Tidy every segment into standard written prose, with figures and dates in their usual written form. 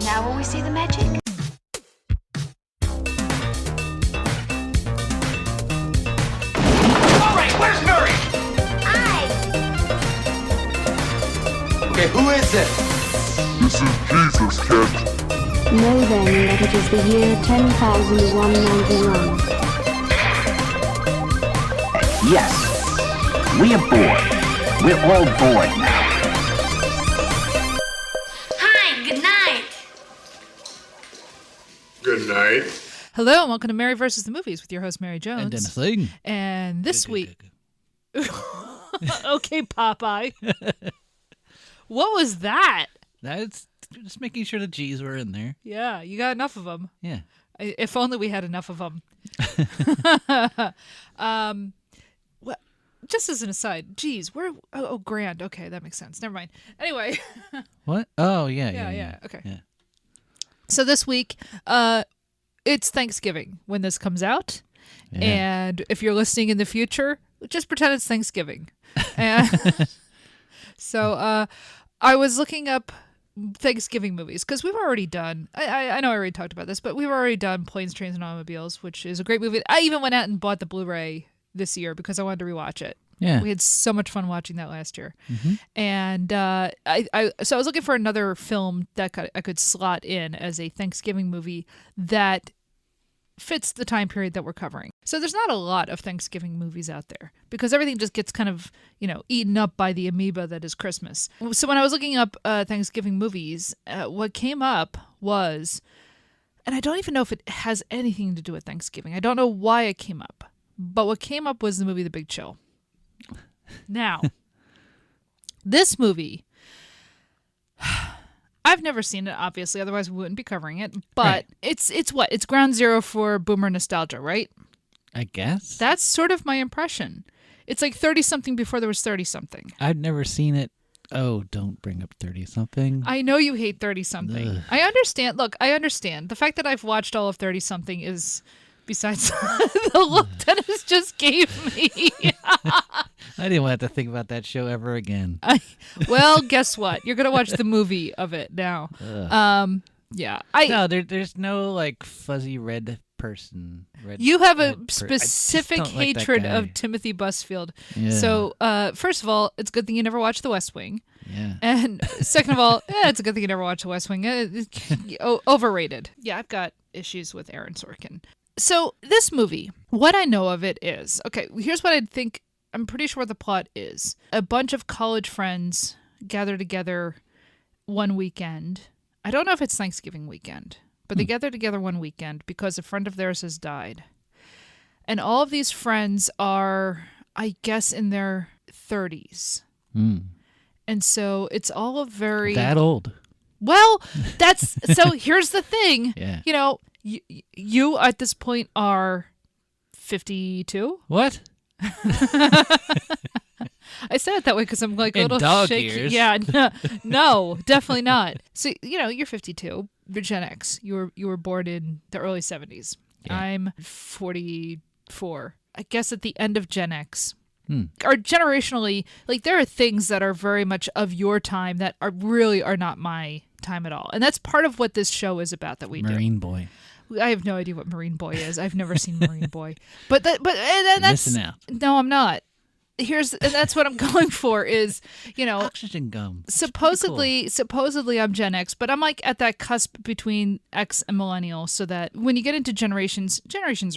Now will we see the magic? All right, where's Murray? Okay, who is it? This is Jesus, Kent. Know then that it is the year 10,191. Yes, we are bored. We're all bored now. Hi, good night. Good night. Hello, and welcome to Mary versus the Movies with your host, Mary Jones. And Dennis Ling. And this week... Okay, Popeye. What was that? That's just making sure the G's were in there. Yeah, you got enough of them. Yeah. If only we had enough of them. Well, just as an aside, geez, where? Oh, grand. Okay, that makes sense. Never mind. Anyway. What? Oh, yeah. Yeah. Okay. Yeah. So this week, it's Thanksgiving when this comes out. Yeah. And if you're listening in the future, just pretend it's Thanksgiving. And so I was looking up Thanksgiving movies because we've already done, I know I already talked about this, but we've already done Planes, Trains, and Automobiles, which is a great movie. I even went out and bought the Blu-ray this year because I wanted to rewatch it. Yeah. We had so much fun watching that last year. Mm-hmm. And so I was looking for another film that I could slot in as a Thanksgiving movie that fits the time period that we're covering. So there's not a lot of Thanksgiving movies out there because everything just gets kind of, eaten up by the amoeba that is Christmas. So when I was looking up Thanksgiving movies, what came up was, and I don't even know if it has anything to do with Thanksgiving. I don't know why it came up, but what came up was the movie The Big Chill. Now, this movie, I've never seen it, obviously, otherwise we wouldn't be covering it. But Right. it's what? It's ground zero for boomer nostalgia, right? I guess. That's sort of my impression. It's like 30-something before there was 30-something. I've never seen it. Oh, don't bring up 30-something. I know you hate 30-something. Ugh. I understand. Look, I understand. The fact that I've watched all of 30-something is, besides the look Dennis just gave me. I didn't want to think about that show ever again. Well, guess what? You're going to watch the movie of it now. Yeah. No, there's no like fuzzy red person. You have a I just specific don't like that hatred guy. of Timothy Busfield. Yeah. So, first of all, it's a good thing you never watched The West Wing. Yeah. And second of all, it's a good thing you never watched The West Wing. Overrated. Yeah, I've got issues with Aaron Sorkin. So, this movie, what I know of it is, okay, here's what I think. I'm pretty sure what the plot is. A bunch of college friends gather together one weekend. I don't know if it's Thanksgiving weekend, but they gather together one weekend because a friend of theirs has died. And all of these friends are, I guess, in their 30s. And so it's all a very... That old. Well, that's... So here's the thing. Yeah. You at this point are 52? What? I said it that way because I'm like a In little dog shaky. years. Yeah, no, definitely not. So you're 52. You're Gen X. You were born in the early 70s. Yeah. I'm 44. I guess at the end of Gen X. Or generationally, like there are things that are very much of your time that really are not my time at all, and that's part of what this show is about. That we Marine Boy. I have no idea what Marine Boy is. I've never seen Marine Boy, but that's Missing out. No, I'm not. And that's what I'm going for is, Oxygen gum. supposedly I'm Gen X, but I'm like at that cusp between X and millennial, so that when you get into generations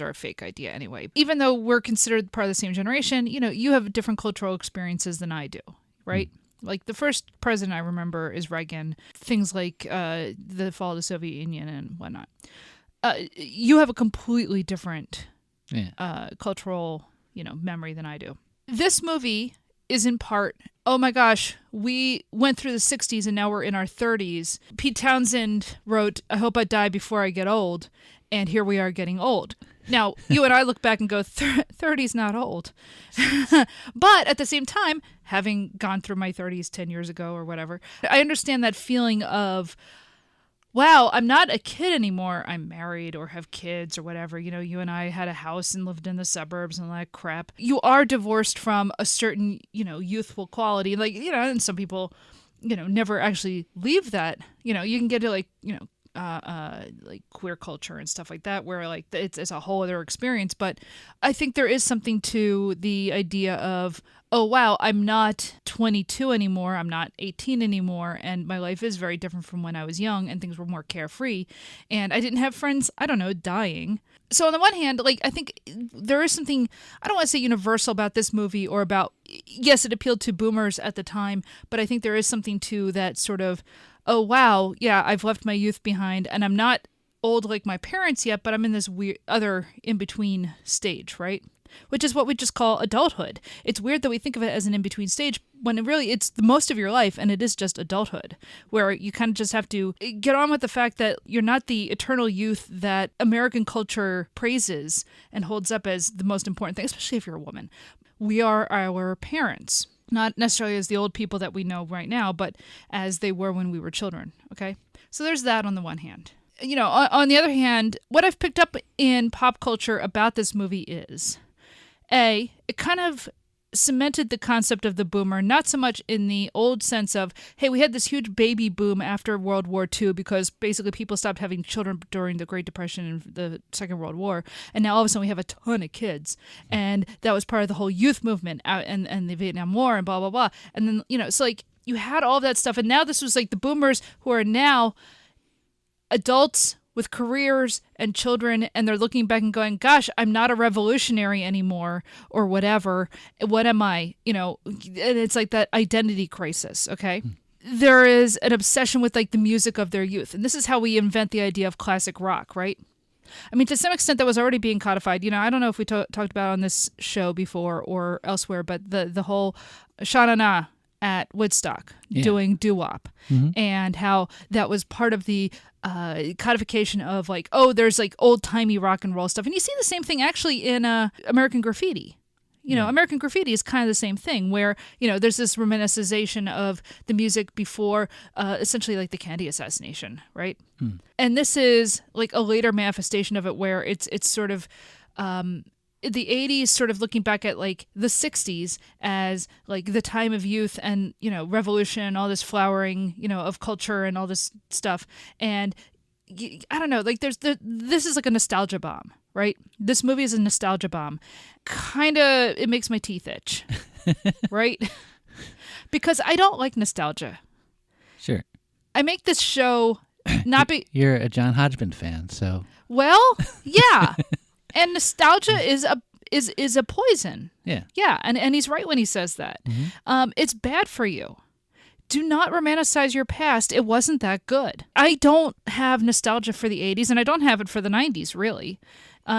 are a fake idea anyway. Even though we're considered part of the same generation, you have different cultural experiences than I do, right? Like the first president I remember is Reagan. Things like the fall of the Soviet Union and whatnot. You have a completely different cultural, memory than I do. This movie is in part, oh my gosh, we went through the 60s and now we're in our 30s. Pete Townsend wrote, I hope I die before I get old. And here we are getting old. Now, you and I look back and go, 30's not old. But at the same time, having gone through my 30s 10 years ago or whatever, I understand that feeling of, wow, I'm not a kid anymore. I'm married or have kids or whatever. You and I had a house and lived in the suburbs and all that crap. You are divorced from a certain, youthful quality. Like, and some people never actually leave that. You can get to like queer culture and stuff like that, where like it's a whole other experience. But I think there is something to the idea of, oh wow, I'm not 22 anymore, I'm not 18 anymore, and my life is very different from when I was young, and things were more carefree, and I didn't have friends, I don't know, dying. So on the one hand, like, I think there is something, I don't want to say universal about this movie, or about, yes, it appealed to boomers at the time, but I think there is something to that sort of, oh wow, yeah, I've left my youth behind, and I'm not old like my parents yet, but I'm in this weird other in-between stage, right? Which is what we just call adulthood. It's weird that we think of it as an in-between stage when really it's the most of your life, and it is just adulthood, where you kind of just have to get on with the fact that you're not the eternal youth that American culture praises and holds up as the most important thing, especially if you're a woman. We are our parents, not necessarily as the old people that we know right now, but as they were when we were children, okay? So there's that on the one hand. On the other hand, what I've picked up in pop culture about this movie is, A, it kind of cemented the concept of the boomer, not so much in the old sense of, hey, we had this huge baby boom after World War II because basically people stopped having children during the Great Depression and the Second World War, and now all of a sudden we have a ton of kids, and that was part of the whole youth movement and the Vietnam War and blah, blah, blah. And then, so like you had all of that stuff, and now this was like the boomers who are now adults with careers and children, and they're looking back and going, gosh, I'm not a revolutionary anymore, or whatever. What am I? And it's like that identity crisis, okay? There is an obsession with like the music of their youth. And this is how we invent the idea of classic rock, right? I mean, to some extent that was already being codified. I don't know if we talked about on this show before or elsewhere, but the whole Sha-na-na at Woodstock doing doo-wop, and how that was part of the codification of like, oh, there's like old-timey rock and roll stuff. And you see the same thing actually in American Graffiti. American Graffiti is kind of the same thing, where, there's this romanticization of the music before essentially like the Kennedy assassination, right? And this is like a later manifestation of it, where it's sort of the 80s sort of looking back at like the 60s as like the time of youth and, revolution and all this flowering, of culture and all this stuff. And I don't know, like this is like a nostalgia bomb, right? This movie is a nostalgia bomb. Kind of, it makes my teeth itch, right? Because I don't like nostalgia. Sure. I make this show not be... You're a John Hodgman fan, so... Well, yeah. And nostalgia is a poison. Yeah. Yeah, and he's right when he says that. It's bad for you. Do not romanticize your past. It wasn't that good. I don't have nostalgia for the 80s, and I don't have it for the 90s, really,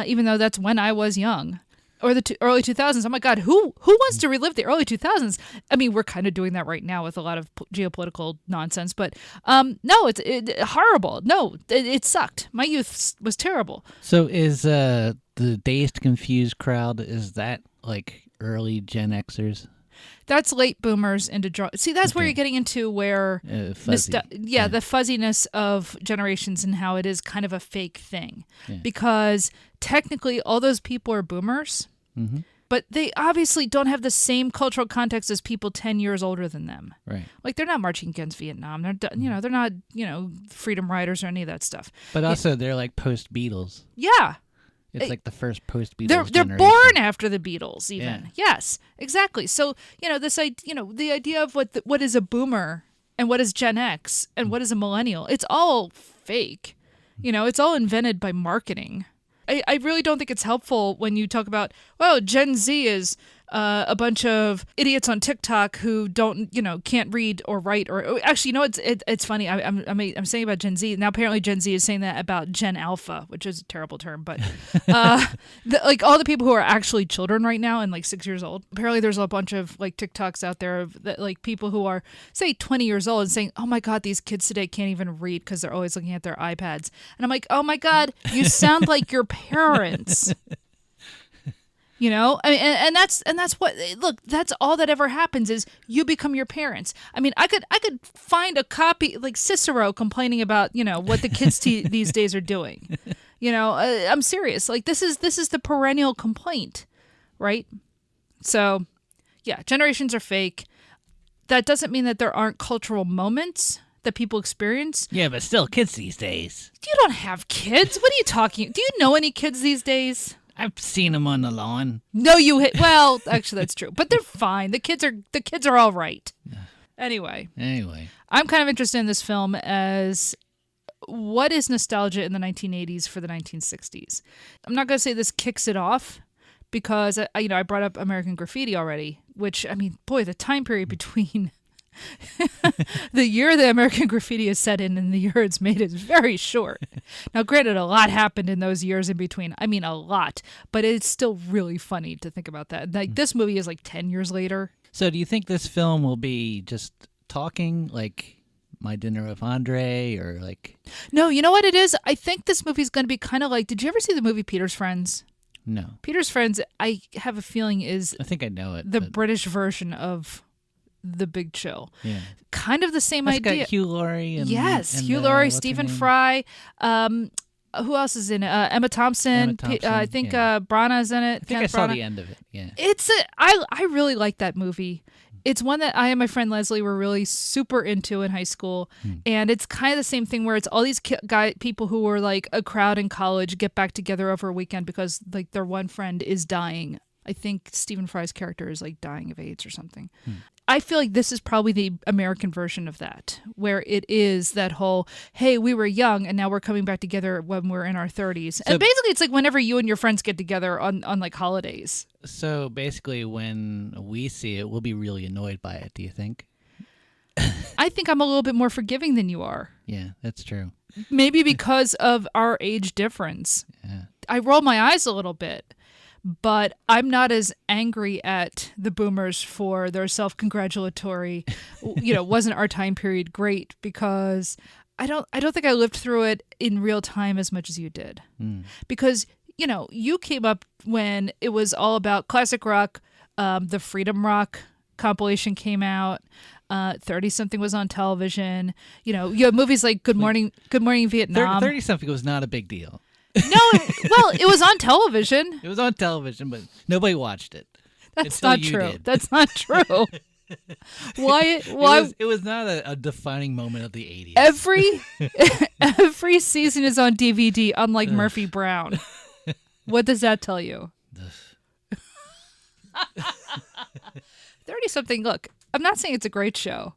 even though that's when I was young. Or the early 2000s. Oh my God, who wants to relive the early 2000s? I mean, we're kind of doing that right now with a lot of geopolitical nonsense, but no, it's horrible. No, it sucked. My youth was terrible. So is the Dazed Confused crowd, is that like early Gen Xers? That's late boomers into see, that's where you're getting into where fuzzy. The fuzziness of generations and how it is kind of a fake thing. Because technically all those people are boomers, but they obviously don't have the same cultural context as people 10 years older than them. Right. Like they're not marching against Vietnam. They're they're not, freedom riders or any of that stuff. But also they're like post Beatles. Yeah. It's like the first post-Beatles They're generation. born after the Beatles, even. Yeah. Yes, exactly. So, the idea of what is a boomer and what is Gen X and what is a millennial, it's all fake. It's all invented by marketing. I really don't think it's helpful when you talk about, well, Gen Z is a bunch of idiots on TikTok who can't read or write, or actually, it's funny. I'm saying about Gen Z now. Apparently, Gen Z is saying that about Gen Alpha, which is a terrible term. But like all the people who are actually children right now and like 6 years old. Apparently, there's a bunch of like TikToks out there of that, like people who are say 20 years old and saying, "Oh my God, these kids today can't even read because they're always looking at their iPads." And I'm like, "Oh my God, you sound like your parents." I mean, and that's what, look, that's all that ever happens is you become your parents. I mean, I could find a copy like Cicero complaining about, what the kids these days are doing. I'm serious. Like this is the perennial complaint, right? So yeah, generations are fake. that doesn't mean that there aren't cultural moments that people experience. Yeah, but still, kids these days. You don't have kids. What are you talking? Do you know any kids these days? I've seen them on the lawn. No, well, actually, that's true. But they're fine. The kids are all right. Anyway, I'm kind of interested in this film as what is nostalgia in the 1980s for the 1960s. I'm not going to say this kicks it off because I brought up American Graffiti already, which, I mean, boy, the time period between the year that American Graffiti is set in and the year it's made is very short. Now, granted, a lot happened in those years in between. I mean, a lot, but it's still really funny to think about that. Like, this movie is like 10 years later. So do you think this film will be just talking like My Dinner with Andre or like... No, you know what it is? I think this movie's going to be kind of like, did you ever see the movie Peter's Friends? No. Peter's Friends, I have a feeling is... I think I know it. The British version of The Big Chill. Yeah. Kind of the same idea. It's got Hugh Laurie. And Hugh Laurie, Stephen Fry. Who else is in it? Emma Thompson. I think Branagh's in it. I think I saw the end of it. Yeah. I really like that movie. It's one that I and my friend Leslie were really super into in high school, and it's kind of the same thing where it's all these people who were like a crowd in college get back together over a weekend because like their one friend is dying. I think Stephen Fry's character is like dying of AIDS or something. I feel like this is probably the American version of that, where it is that whole, hey, we were young and now we're coming back together when we're in our 30s. So, and basically it's like whenever you and your friends get together on like holidays. So basically when we see it, we'll be really annoyed by it, do you think? I think I'm a little bit more forgiving than you are. Yeah, that's true. Maybe because of our age difference. Yeah. I roll my eyes a little bit. But I'm not as angry at the boomers for their self-congratulatory, wasn't our time period great, because I don't think I lived through it in real time as much as you did. Because, you came up when it was all about classic rock, the Freedom Rock compilation came out, 30-something was on television. You have movies like Good Morning Vietnam. 30-something was not a big deal. No, it was on television. It was on television, but nobody watched it. That's not true. That's not true. Why? It was not a defining moment of the 80s. Every season is on DVD, unlike Murphy Brown. What does that tell you? 30-something. Look, I'm not saying it's a great show.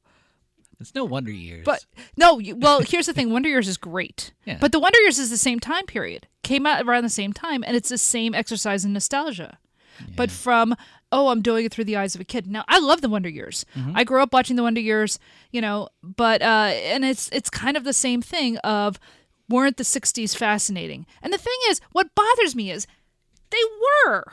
It's no Wonder Years. But no, here's the thing. Wonder Years is great. Yeah. But the Wonder Years is the same time period. Came out around the same time, and it's the same exercise in nostalgia. Yeah. But from, I'm doing it through the eyes of a kid. Now, I love the Wonder Years. I grew up watching the Wonder Years, but and it's kind of the same thing of, weren't the 60s fascinating? And the thing is, what bothers me is they were.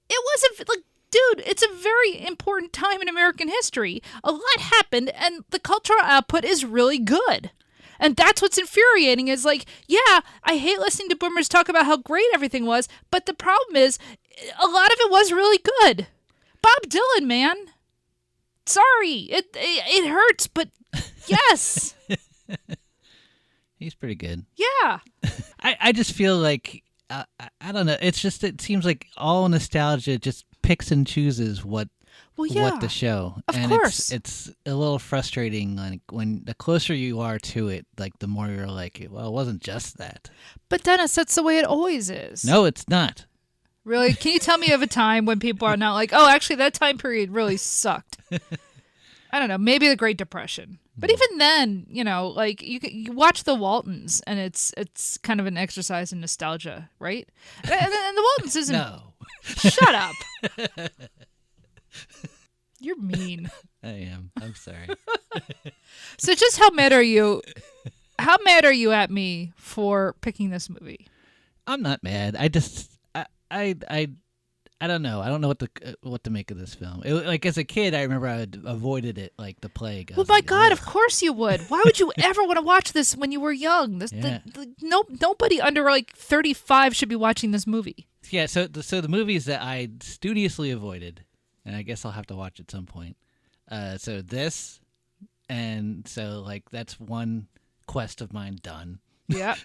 It wasn't like, dude, it's a very important time in American history. A lot happened, and the cultural output is really good. And that's what's infuriating is like, yeah, I hate listening to boomers talk about how great everything was, but the problem is a lot of it was really good. Bob Dylan, man. Sorry, it hurts, but yes. He's pretty good. Yeah. I just feel like, I don't know, it seems like all nostalgia just picks and chooses what the show. Of and course. It's a little frustrating, like when the closer you are to it, like the more you're like, well, it wasn't just that. But Dennis, that's the way it always is. No, it's not. Really? Can you tell me of a time when people are not like, oh, actually that time period really sucked? I don't know, maybe the Great Depression. But even then, like you watch the Waltons, and it's kind of an exercise in nostalgia, right? And the Waltons isn't. No. Shut up. You're mean. I am. I'm sorry. So just how mad are you? How mad are you at me for picking this movie? I'm not mad. I don't know. I don't know what to make of this film. Like as a kid, I remember I avoided it like the plague. Well, my God, of course you would. Why would you ever want to watch this when you were young? Nobody under like 35 should be watching this movie. Yeah. So the movies that I studiously avoided, and I guess I'll have to watch at some point. So this, and so like that's one quest of mine done. Yeah.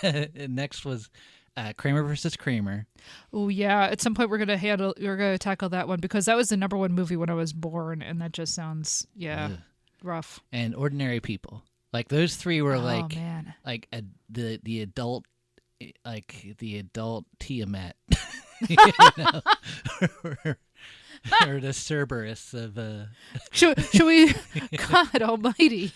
And next was Kramer versus Kramer. Oh yeah, at some point we're gonna tackle that one because that was the number one movie when I was born, and that just sounds rough. And Ordinary People. Like those three were man. like the adult, like the adult Tiamat, or the Cerberus of Should we? God Almighty!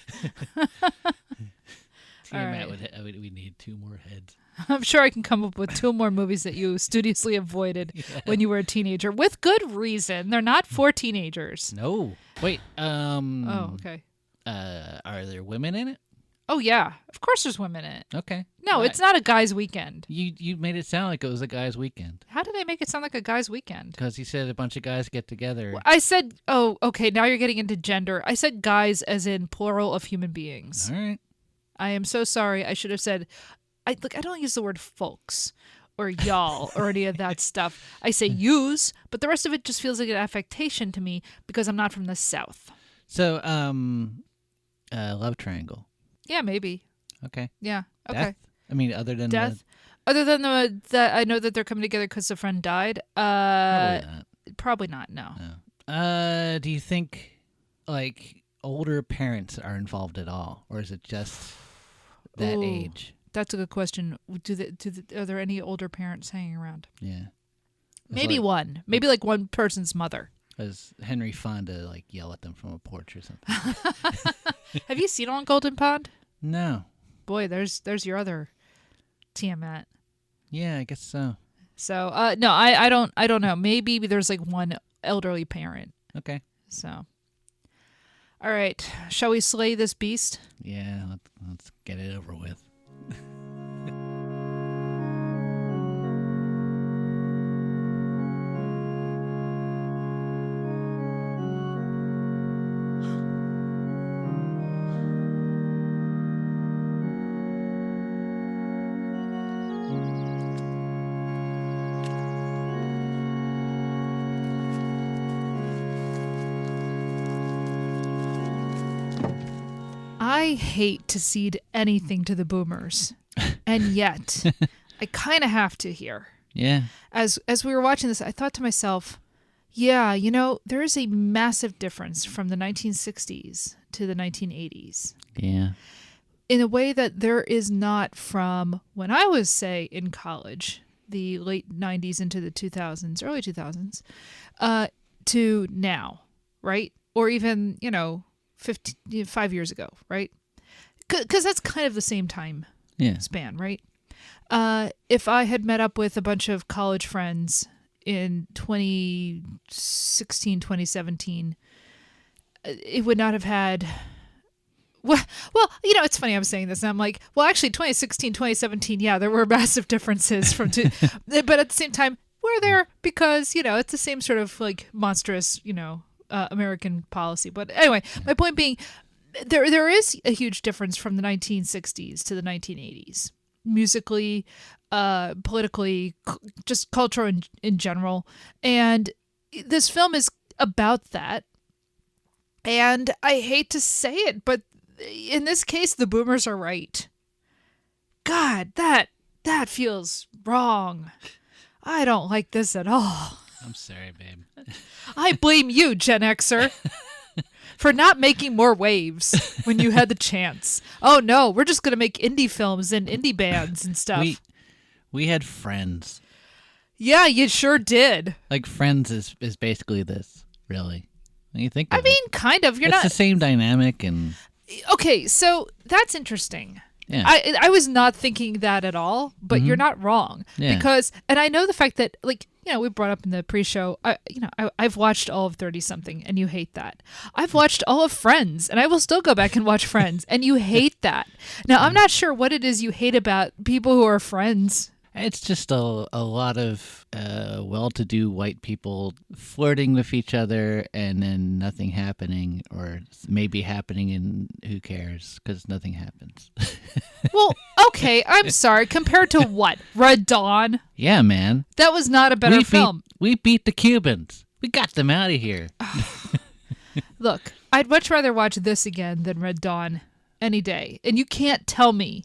Tiamat we need 2 more heads. I'm sure I can come up with 2 more movies that you studiously avoided when you were a teenager, with good reason. They're not for teenagers. No, wait. Oh, okay. Are there women in it? Oh yeah, of course there's women in it. Okay. No, it's not a guy's weekend. You made it sound like it was a guy's weekend. How did I make it sound like a guy's weekend? Because you said a bunch of guys get together. I said, oh, okay, now you're getting into gender. I said guys as in plural of human beings. All right. I am so sorry. I should have said, I don't use the word folks or y'all or any of that stuff. I say yous, but the rest of it just feels like an affectation to me because I'm not from the South. So, love triangle. Yeah, maybe. Okay. Yeah. Okay. Death? I mean, other than death. Other than that, I know that they're coming together because a friend died. Probably not. No. Do you think like older parents are involved at all, or is it just that age? That's a good question. Are there any older parents hanging around? Yeah. Maybe one. Maybe like one person's mother. Does Henry Fonda like yell at them from a porch or something? Have you seen On Golden Pond? No. Boy, there's your other Tiamat. Yeah, I guess so. So no, I don't know. Maybe there's like one elderly parent. Okay. So, all right, shall we slay this beast? Yeah, let's get it over with. I hate to cede anything to the boomers, and yet I kind of have to here. Yeah. As we were watching this, I thought to myself, yeah, there is a massive difference from the 1960s to the 1980s. Yeah. In a way that there is not from when I was, say, in college, the late 90s into the 2000s, early 2000s, to now, right? Or even, 5 years ago, right? Because that's kind of the same time span, right? If I had met up with a bunch of college friends in 2016, 2017, it would not have had... Well, it's funny I'm saying this, and I'm like, well, actually, 2016, 2017, yeah, there were massive differences from two, but at the same time, we're there because, it's the same sort of like monstrous, American policy. But anyway, my point being, there is a huge difference from the 1960s to the 1980s, musically, politically, just culture in general. And this film is about that. And I hate to say it, but in this case, the boomers are right. God, that feels wrong. I don't like this at all. I'm sorry, babe. I blame you, Gen Xer, for not making more waves when you had the chance. Oh no, we're just gonna make indie films and indie bands and stuff. We had Friends. Yeah, you sure did. Like Friends is basically this, really. When you think of it, kind of. It's the same dynamic and. Okay, so that's interesting. Yeah. I was not thinking that at all, but you're not wrong. Yeah. Because, and I know the fact that, like, we brought up in the pre-show, I've watched all of 30-something, and you hate that. I've watched all of Friends, and I will still go back and watch Friends, and you hate that. Now, I'm not sure what it is you hate about people who are friends. It's just a lot of well-to-do white people flirting with each other and then nothing happening, or maybe happening and who cares because nothing happens. Well, okay, I'm sorry. Compared to what? Red Dawn? Yeah, man. That was not a better film. We beat the Cubans. We got them out of here. Look, I'd much rather watch this again than Red Dawn any day. And you can't tell me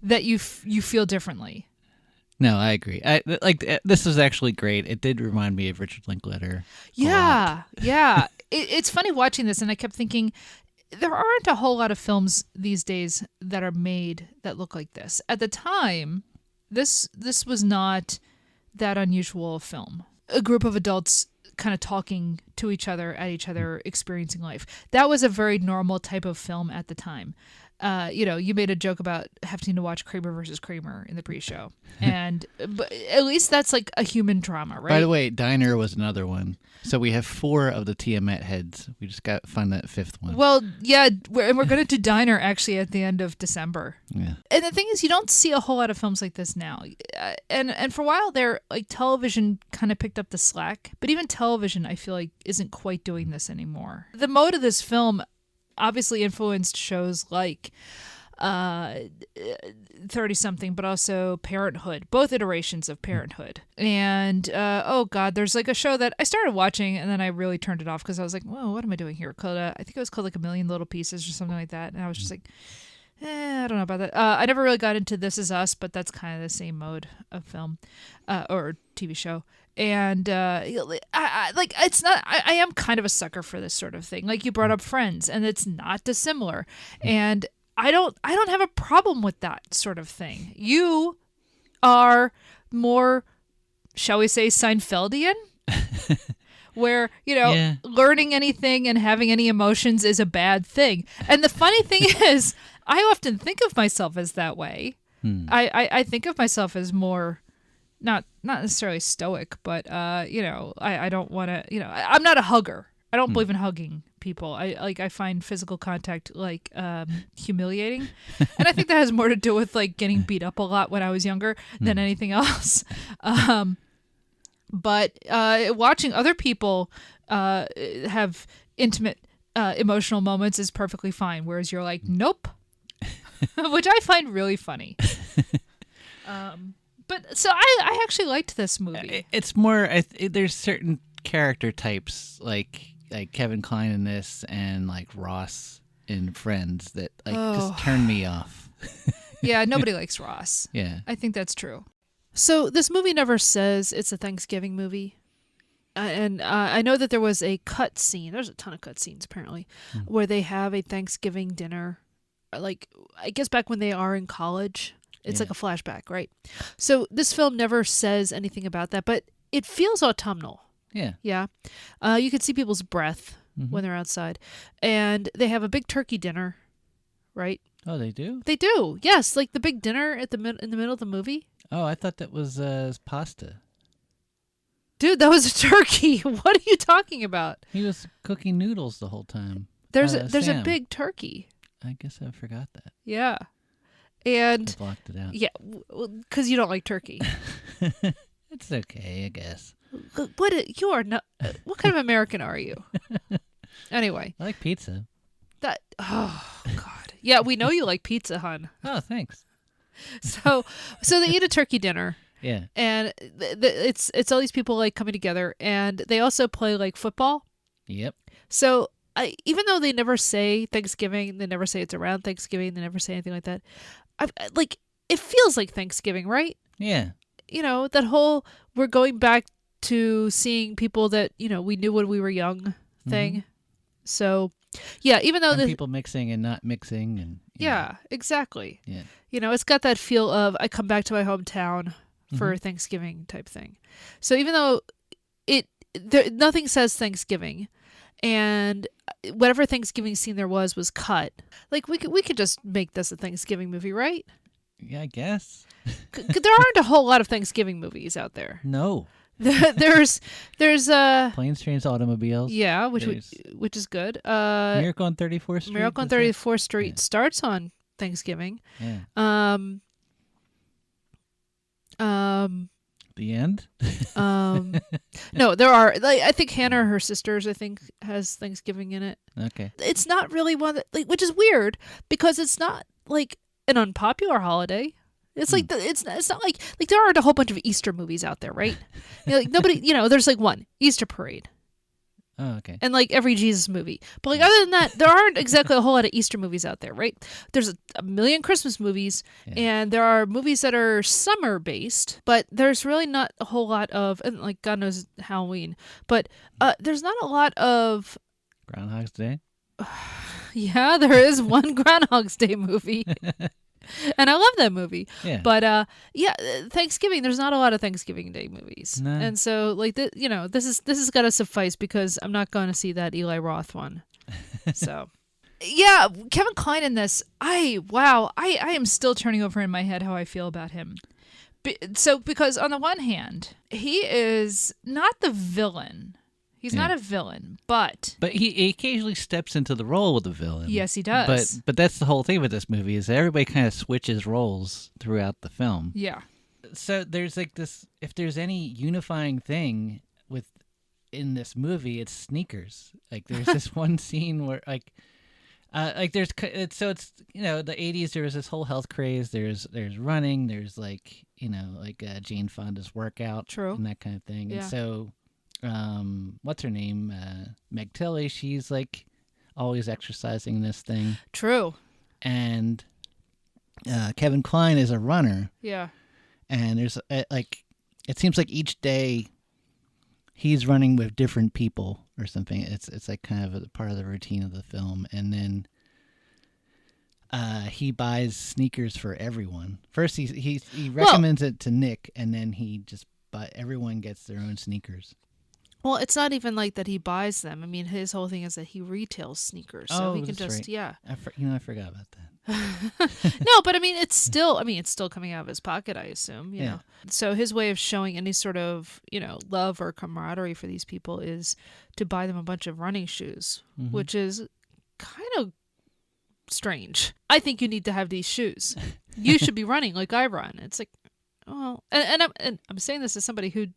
that you feel differently. No, I agree. This was actually great. It did remind me of Richard Linklater. Yeah. It's funny watching this, and I kept thinking, there aren't a whole lot of films these days that are made that look like this. At the time, this was not that unusual a film. A group of adults kind of talking to each other, at each other, experiencing life. That was a very normal type of film at the time. You made a joke about having to watch Kramer versus Kramer in the pre-show, but at least that's like a human drama, right? By the way, Diner was another one. So we have 4 of the Tiamat heads. We just got to find that 5th one. Well, yeah, we're going to do Diner actually at the end of December. Yeah. And the thing is, you don't see a whole lot of films like this now. And for a while there, like television kind of picked up the slack, but even television, I feel like, isn't quite doing this anymore. The mode of this film obviously influenced shows like 30-something, but also Parenthood, both iterations of Parenthood. And there's like a show that I started watching and then I really turned it off because I was like, whoa, what am I doing here? I think it was called like A Million Little Pieces or something like that. And I was just like, I don't know about that. I never really got into This Is Us, but that's kind of the same mode of film or TV show. And I am kind of a sucker for this sort of thing. Like you brought up Friends, and it's not dissimilar. And I don't have a problem with that sort of thing. You are more, shall we say, Seinfeldian, where learning anything and having any emotions is a bad thing. And the funny thing is, I often think of myself as that way. I think of myself as more. Not necessarily stoic, but I don't want to. I'm not a hugger. I don't believe in hugging people. I find physical contact humiliating, and I think that has more to do with like getting beat up a lot when I was younger than anything else. But watching other people have intimate emotional moments is perfectly fine. Whereas you're like, nope, which I find really funny. But so I actually liked this movie. It's more there's certain character types like Kevin Cline in this and like Ross in Friends that just turn me off. Yeah, nobody likes Ross. Yeah, I think that's true. So this movie never says it's a Thanksgiving movie. And I know that there was a cut scene. There's a ton of cut scenes apparently where they have a Thanksgiving dinner. Like I guess back when they are in college. It's like a flashback, right? So this film never says anything about that, but it feels autumnal. Yeah. Yeah. You can see people's breath when they're outside. And they have a big turkey dinner, right? Oh, they do? They do. Yes, like the big dinner in the middle of the movie. Oh, I thought that was pasta. Dude, that was a turkey. What are you talking about? He was cooking noodles the whole time. There's a Sam. big turkey. I guess I forgot that. Yeah. And I blocked it out. Yeah, because you don't like turkey. It's okay, I guess. You are not. What kind of American are you? Anyway, I like pizza. Oh God, yeah, we know you like pizza, hon. Oh, thanks. So they eat a turkey dinner. Yeah, and it's all these people like coming together, and they also play like football. Yep. So even though they never say Thanksgiving, they never say it's around Thanksgiving, they never say anything like that. It feels like Thanksgiving, right? Yeah. That whole we're going back to seeing people that, we knew when we were young thing. So, yeah, even though the people mixing and not mixing and yeah, exactly. Yeah. It's got that feel of I come back to my hometown for Thanksgiving type thing. So even though nothing says Thanksgiving, and whatever Thanksgiving scene there was cut. Like we could just make this a Thanksgiving movie, right? Yeah, I guess. There aren't a whole lot of Thanksgiving movies out there. No. There's Planes, Trains, Automobiles. Yeah, which is good. Miracle on 34th Street. Miracle on 34th Street starts on Thanksgiving. Yeah. The end? No, there are. I think Hannah, her sisters, has Thanksgiving in it. Okay. It's not really one that, which is weird because it's not like an unpopular holiday. It's like it's not like there aren't a whole bunch of Easter movies out there, right? Nobody. There's like one Easter Parade. Oh, okay. And like every Jesus movie. But like other than that, there aren't exactly a whole lot of Easter movies out there, right? There's a million Christmas movies, and there are movies that are summer based, but there's really not a whole lot of, and like God knows Halloween, but there's not a lot of. Groundhog's Day? Yeah, there is one Groundhog's Day movie. And I love that movie. Yeah. But Thanksgiving, there's not a lot of Thanksgiving Day movies. No. And so like this has got to suffice because I'm not going to see that Eli Roth one. So yeah, Kevin Cline in this, I am still turning over in my head how I feel about him. Because on the one hand, he is not the villain. He's not a villain, but he occasionally steps into the role of the villain. Yes, he does. But that's the whole thing with this movie is that everybody kind of switches roles throughout the film. Yeah. So there's like this. If there's any unifying thing in this movie, it's sneakers. Like there's this one scene where like there's it's the 80s. There was this whole health craze. There's running. There's like Jane Fonda's workout. True. And that kind of thing. Yeah. And so. What's her name? Meg Tilly. She's like always exercising this thing. True. And Kevin Cline is a runner. Yeah. And there's it seems like each day he's running with different people or something. It's like kind of a part of the routine of the film. And then he buys sneakers for everyone. First he recommends it to Nick, and then everyone gets their own sneakers. Well, it's not even like that he buys them. I mean, his whole thing is that he retails sneakers, so he can just right. yeah. I forgot about that. No, but I mean, it's still coming out of his pocket, I assume. You know, so his way of showing any sort of love or camaraderie for these people is to buy them a bunch of running shoes, which is kind of strange. I think you need to have these shoes. You should be running like I run. It's like, well, and I'm saying this as somebody who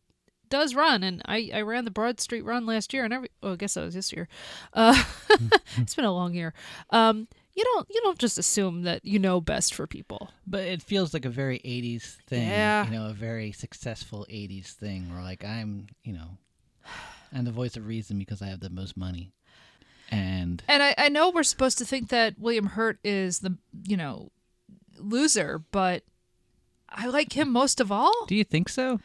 does run, and I ran the Broad Street Run last year, and I guess that was this year. It's been a long year. You don't just assume that you know best for people. But it feels like a very 80s thing. Yeah. A very successful 80s thing where like I'm the voice of reason because I have the most money. And I know we're supposed to think that William Hurt is the loser, but I like him most of all. do you think so?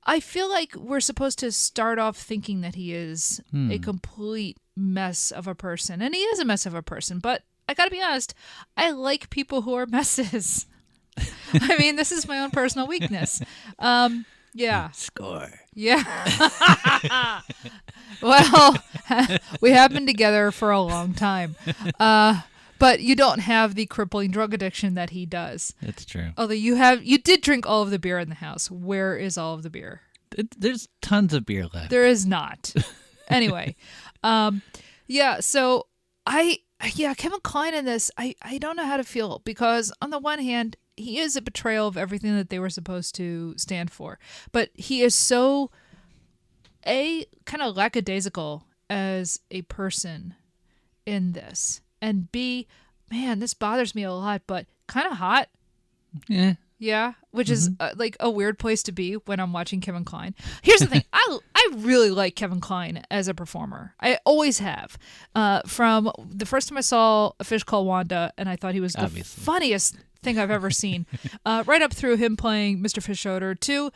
I feel like we're supposed to start off thinking that he is a complete mess of a person. And he is a mess of a person, but I gotta be honest, I like people who are messes. I mean, this is my own personal weakness. Yeah. Score. Yeah. Well, we have been together for a long time. But you don't have the crippling drug addiction that he does. It's true. Although you did drink all of the beer in the house. Where is all of the beer? There's tons of beer left. There is not. Anyway, yeah. So Kevin Cline in this, I don't know how to feel because on the one hand, he is a betrayal of everything that they were supposed to stand for, but he is so kind of lackadaisical as a person in this. And B, man, this bothers me a lot, but kind of hot. Yeah. Yeah, which is like a weird place to be when I'm watching Kevin Cline. Here's the thing. I really like Kevin Cline as a performer. I always have. From the first time I saw A Fish Called Wanda, and I thought he was the funniest thing I've ever seen. Right up through him playing Mr. Fischoeder to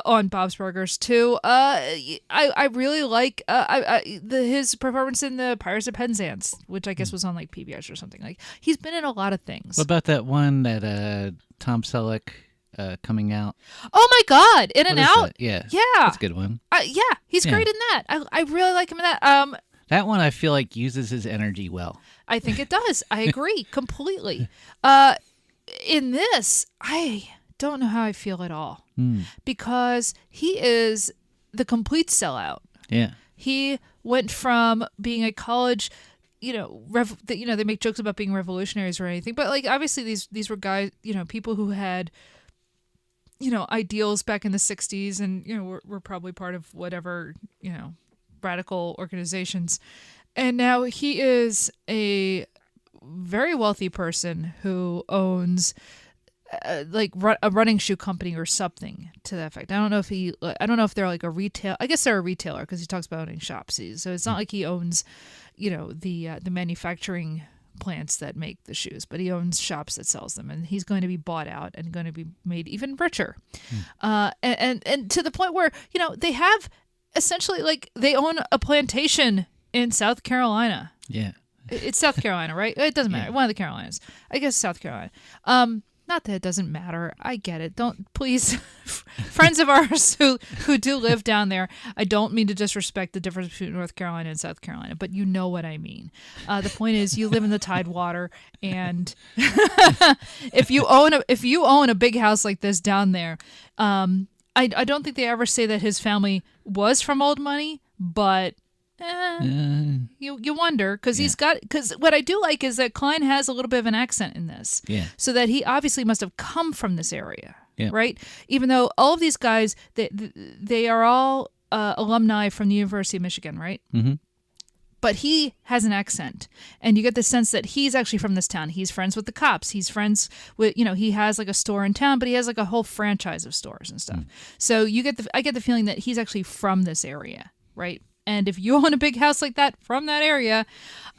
on Bob's Burgers to I really like his performance in the Pirates of Penzance, which I guess was on like PBS or something. Like he's been in a lot of things. What about that one that Tom Selleck coming out? Oh my God, In and Out. That? Yeah, that's a good one. Yeah, he's great in that. I really like him in that. That one I feel like uses his energy well. I think it does. I agree completely. In this, I don't know how I feel at all because he is the complete sellout. Yeah, he went from being a college, they make jokes about being revolutionaries or anything, but like obviously these were guys, people who had, ideals back in the 60s and were probably part of whatever radical organizations, and now he is a very wealthy person who owns a running shoe company or something to that effect. I don't know if they're like a retail. I guess they're a retailer because he talks about owning shops. So it's not like he owns, the manufacturing plants that make the shoes, but he owns shops that sells them, and he's going to be bought out and going to be made even richer. And to the point where, they have essentially like they own a plantation in South Carolina. Yeah. It's South Carolina, right? It doesn't matter. One of the Carolinas. I guess South Carolina. Not that it doesn't matter. I get it. Don't please, friends of ours who do live down there. I don't mean to disrespect the difference between North Carolina and South Carolina, but you know what I mean. The point is, you live in the Tidewater, and if you own a big house like this down there, I don't think they ever say that his family was from old money, but. You wonder because what I do like is that Cline has a little bit of an accent in this, so that he obviously must have come from this area, right? Even though all of these guys they are all alumni from the University of Michigan, right? Mm-hmm. But he has an accent, and you get the sense that he's actually from this town. He's friends with the cops. He's friends with, he has like a store in town, but he has like a whole franchise of stores and stuff. So I get the feeling that he's actually from this area, right? And if you own a big house like that from that area,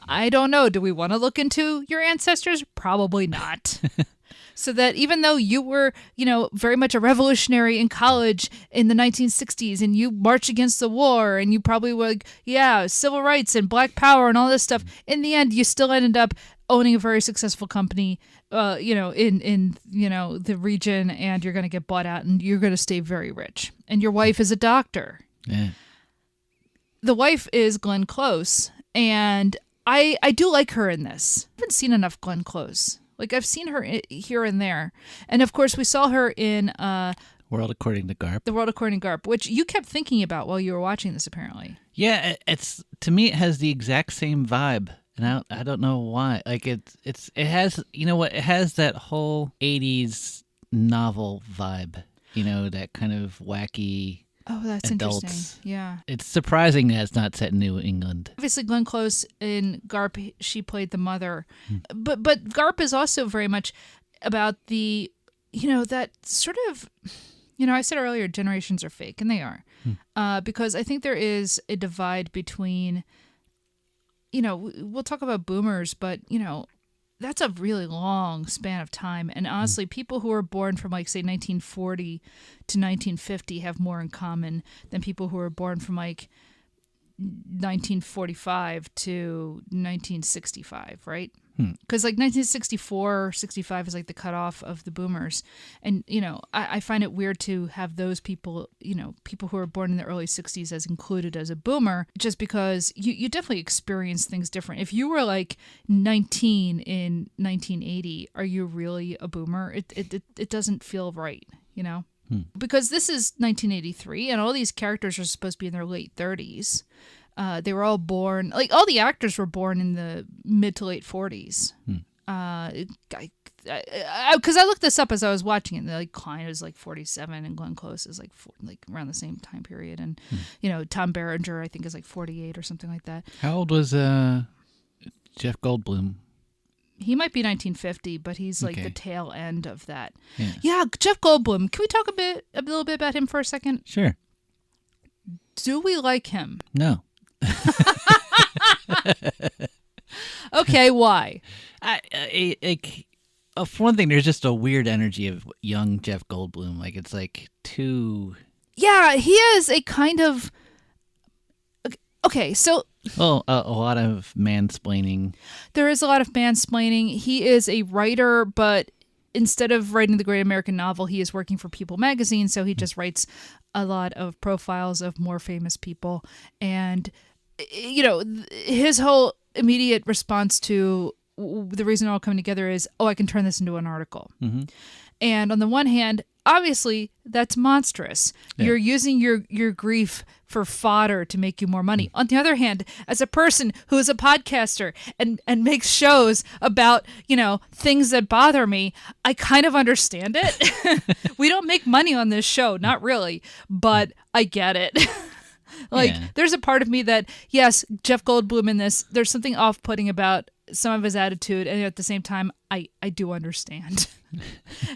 I don't know. Do we want to look into your ancestors? Probably not. So that even though you were, very much a revolutionary in college in the 1960s and you marched against the war and you probably were civil rights and black power and all this stuff, in the end, you still ended up owning a very successful company, in the region, and you're going to get bought out and you're going to stay very rich. And your wife is a doctor. Yeah. The wife is Glenn Close, and I do like her in this. I haven't seen enough Glenn Close. Like, I've seen her here and there. And, of course, we saw her in... World According to Garp. The World According to Garp, which you kept thinking about while you were watching this, apparently. Yeah, to me, it has the exact same vibe. And I don't know why. Like, it has... You know what? It has that whole 80s novel vibe. That kind of wacky... Oh, that's adults. Interesting. Yeah. It's surprising that it's not set in New England. Obviously, Glenn Close in Garp, she played the mother. But Garp is also very much about the, that sort of, I said earlier, generations are fake, and they are. Because I think there is a divide between, we'll talk about boomers, but, that's a really long span of time. And honestly, people who are born from, like, say, 1940 to 1950 have more in common than people who are born from, like, 1945 to 1965, right? Because, like, 1964, 65 is, like, the cutoff of the boomers. And, I find it weird to have those people, people who are born in the early 60s as included as a boomer, just because you definitely experience things different. If you were, like, 19 in 1980, are you really a boomer? It doesn't feel right, Because this is 1983, and all these characters are supposed to be in their late 30s. They were all born, like, all the actors were born in the mid to late 40s. Because I looked this up as I was watching it. Like, Cline is like 47, and Glenn Close is like around the same time period. And Tom Berenger, I think, is like 48 or something like that. How old was Jeff Goldblum? He might be 1950, but he's like the tail end of that. Yeah, Jeff Goldblum. Can we talk a little bit about him for a second? Sure. Do we like him? No. Okay, why? For one thing, there's just a weird energy of young Jeff Goldblum. Like, it's like too... Yeah, he is a kind of... Okay, so... Well, a lot of mansplaining. There is a lot of mansplaining. He is a writer, but instead of writing the Great American Novel, he is working for People magazine, so he just writes a lot of profiles of more famous people. And, his whole immediate response to the reason it all coming together is, I can turn this into an article. Mm-hmm. And on the one hand, obviously, that's monstrous. Yeah. You're using your grief for fodder to make you more money. On the other hand, as a person who is a podcaster and makes shows about, things that bother me, I kind of understand it. We don't make money on this show, not really, but I get it. Like, Yeah. there's a part of me that, yes, Jeff Goldblum in this, there's something off-putting about some of his attitude, and at the same time, I do understand.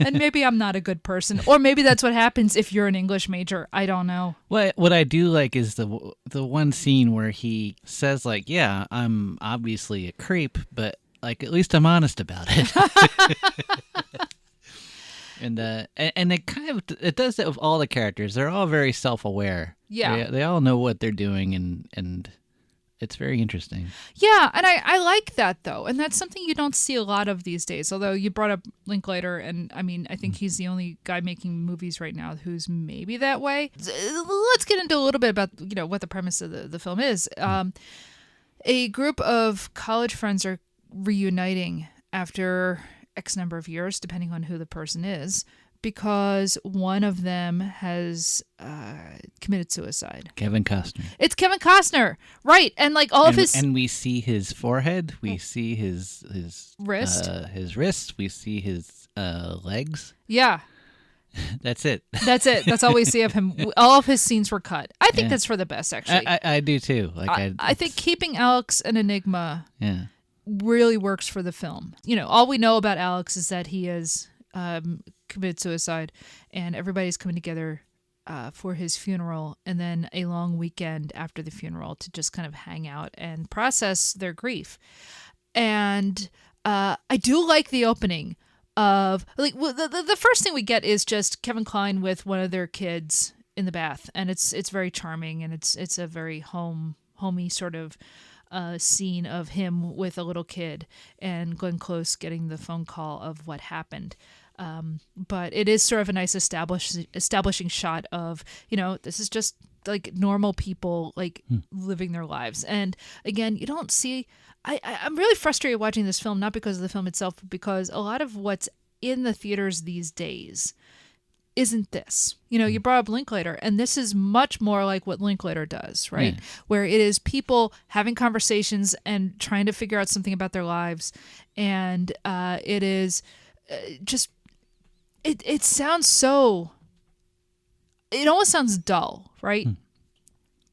And maybe I'm not a good person, or maybe that's what happens if you're an English major. I don't know. What I do like is the one scene where he says, like, yeah, I'm obviously a creep, but like at least I'm honest about it. And it kind of it does that with all the characters. They're all very self-aware. Yeah. They all know what they're doing, and it's very interesting. Yeah, and I like that, though. And that's something you don't see a lot of these days. Although you brought up Linklater, and I mean, I think he's the only guy making movies right now who's maybe that way. Let's get into a little bit about, what the premise of the film is. A group of college friends are reuniting after X number of years, depending on who the person is, because one of them has committed suicide. Kevin Costner. It's Kevin Costner, right? And like all of his, and we see his forehead, we see his wrist, his wrists, we see his legs. Yeah, That's it. that's it. That's all we see of him. All of his scenes were cut. I think that's for the best, actually. I do too. Like I think keeping Alex an enigma yeah. really works for the film. All we know about Alex is that he has committed suicide, and everybody's coming together for his funeral, and then a long weekend after the funeral to just kind of hang out and process their grief. And I do like the opening of, like, the first thing we get is just Kevin Cline with one of their kids in the bath, and it's very charming, and it's a very homey sort of scene of him with a little kid, and Glenn Close getting the phone call of what happened. But it is sort of a nice establishing shot of, this is just like normal people, like living their lives. And again, you don't see, I'm really frustrated watching this film, not because of the film itself, but because a lot of what's in the theaters these days isn't this. You brought up Linklater, and this is much more like what Linklater does, right? Yeah. Where it is people having conversations and trying to figure out something about their lives. And it is just, it sounds so, it almost sounds dull, right?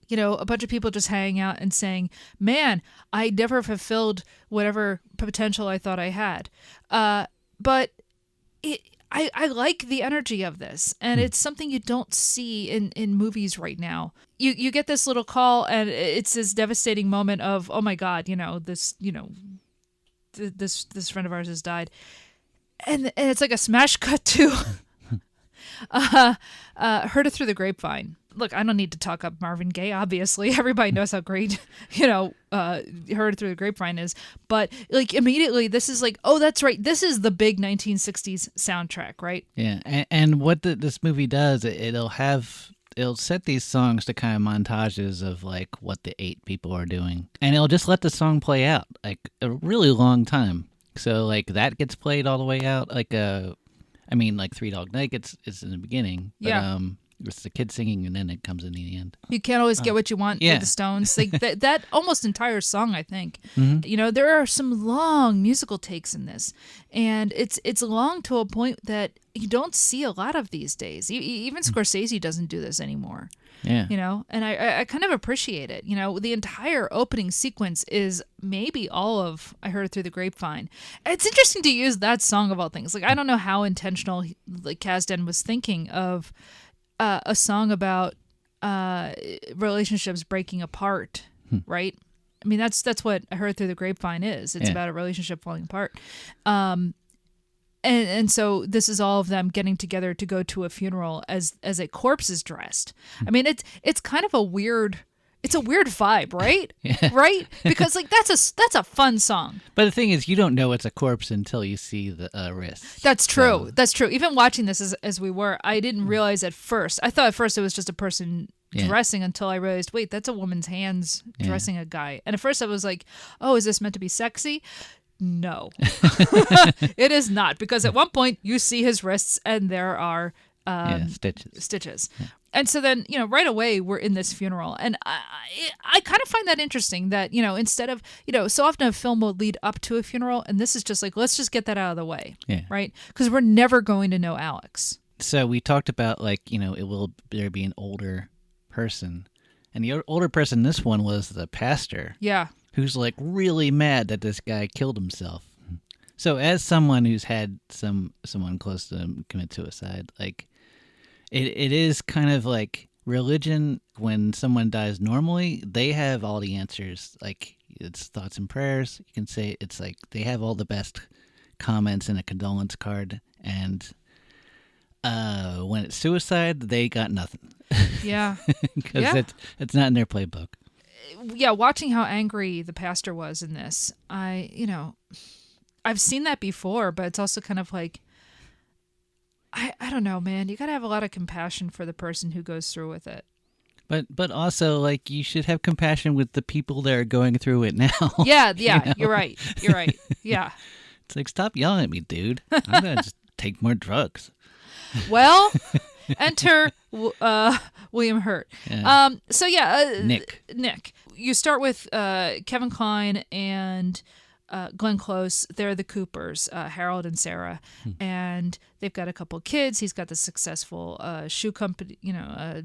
A bunch of people just hanging out and saying, man, I never fulfilled whatever potential I thought I had. But I like the energy of this, and it's something you don't see in movies right now. You get this little call, and it's this devastating moment of, oh my God, this friend of ours has died. And it's like a smash cut to Heard It Through the Grapevine. Look, I don't need to talk up Marvin Gaye, obviously. Everybody knows how great, Heard It Through the Grapevine is. But, like, immediately, this is like, oh, that's right. This is the big 1960s soundtrack, right? Yeah, and what this movie does, it'll set these songs to kind of montages of, like, what the 8 people are doing. And it'll just let the song play out, like, a really long time. So, like, that gets played all the way out. Like, like Three Dog Night it's in the beginning. But, Yeah. It's the kid singing, and then it comes in the end. You can't always get what you want with the Stones. Like that almost entire song, I think. Mm-hmm. There are some long musical takes in this, and it's long to a point that you don't see a lot of these days. Even Scorsese doesn't do this anymore. Yeah. And I kind of appreciate it. The entire opening sequence is maybe all of I Heard It Through the Grapevine. It's interesting to use that song of all things. Like, I don't know how intentional Kasdan was thinking of a song about relationships breaking apart, right? I mean, that's what I Heard Through the Grapevine is. It's about a relationship falling apart. And so this is all of them getting together to go to a funeral as a corpse is dressed. I mean, it's kind of a weird vibe, right? Yeah. Right? Because like that's a fun song. But the thing is, you don't know it's a corpse until you see the wrist. That's true. That's true. Even watching this as we were, I didn't realize at first. I thought at first it was just a person dressing until I realized, wait, that's a woman's hands dressing a guy. And at first I was like, oh, is this meant to be sexy? No, it is not, because at one point you see his wrists and there are stitches. Yeah. And so then, right away we're in this funeral. And I kind of find that interesting that, instead of, so often a film will lead up to a funeral, and this is just like, let's just get that out of the way. Yeah. Right? Because we're never going to know Alex. So we talked about, like, will there be an older person? And the older person in this one was the pastor. Yeah. Who's like really mad that this guy killed himself. So as someone who's had someone close to him commit suicide, like it is kind of like religion. When someone dies normally, they have all the answers. Like it's thoughts and prayers. You can say it's like they have all the best comments in a condolence card. And when it's suicide, they got nothing. Yeah. Because it's not in their playbook. Yeah, watching how angry the pastor was in this, I've seen that before, but it's also kind of like, I don't know, man. You got to have a lot of compassion for the person who goes through with it. But also, like, you should have compassion with the people that are going through it now. Yeah, you know? You're right. You're right. Yeah. It's like, stop yelling at me, dude. I'm going to just take more drugs. Well, enter William Hurt. Yeah. Nick. You start with Kevin Cline and Glenn Close. They're the Coopers, Harold and Sarah, and they've got a couple of kids. He's got the successful shoe company,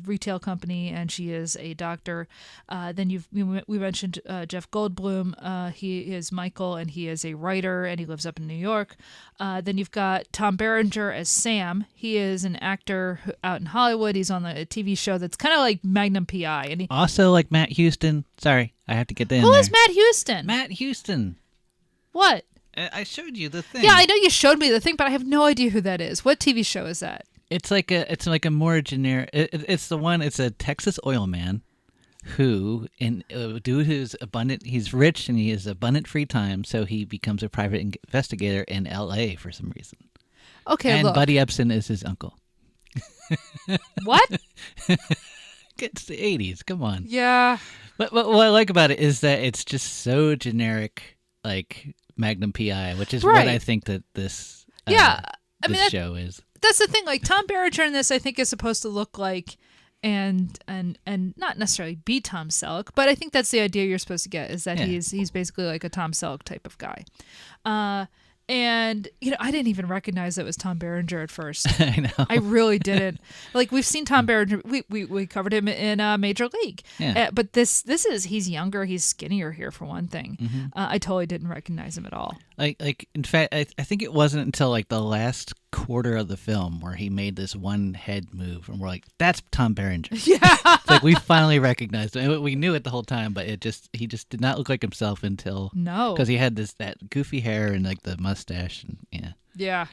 retail company, and she is a doctor. Then we mentioned Jeff Goldblum. He is Michael, and he is a writer, and he lives up in New York. Then you've got Tom Berenger as Sam. He is an actor out in Hollywood. He's on a TV show that's kind of like Magnum PI, and also like Matt Houston. Sorry, I have to get that in there. Who is Matt Houston? Matt Houston. What? I showed you the thing. Yeah, I know you showed me the thing, but I have no idea who that is. What TV show is that? It's like a more generic. It's the one. It's a Texas oil man who, due to his he's rich and he has abundant free time, so he becomes a private investigator in L.A. for some reason. Okay, and look. Buddy Epson is his uncle. What? It's the 80s. Come on. Yeah. But what I like about it is that it's just so generic, like Magnum PI, which is what I think that this show is. That's the thing. Like Tom Berenger in this, I think is supposed to look like, and not necessarily be Tom Selleck, but I think that's the idea you're supposed to get is that he's basically like a Tom Selleck type of guy. And, I didn't even recognize it was Tom Berenger at first. I know. I really didn't. Like, we've seen Tom Berenger. We covered him in Major League. Yeah. But this is, he's younger. He's skinnier here, for one thing. Mm-hmm. I totally didn't recognize him at all. Like in fact, I think it wasn't until like the last quarter of the film where he made this one head move, and we're like, "That's Tom Berenger." Yeah, it's like we finally recognized him. We knew it the whole time, but he just did not look like himself until because he had that goofy hair and like the mustache, and yeah.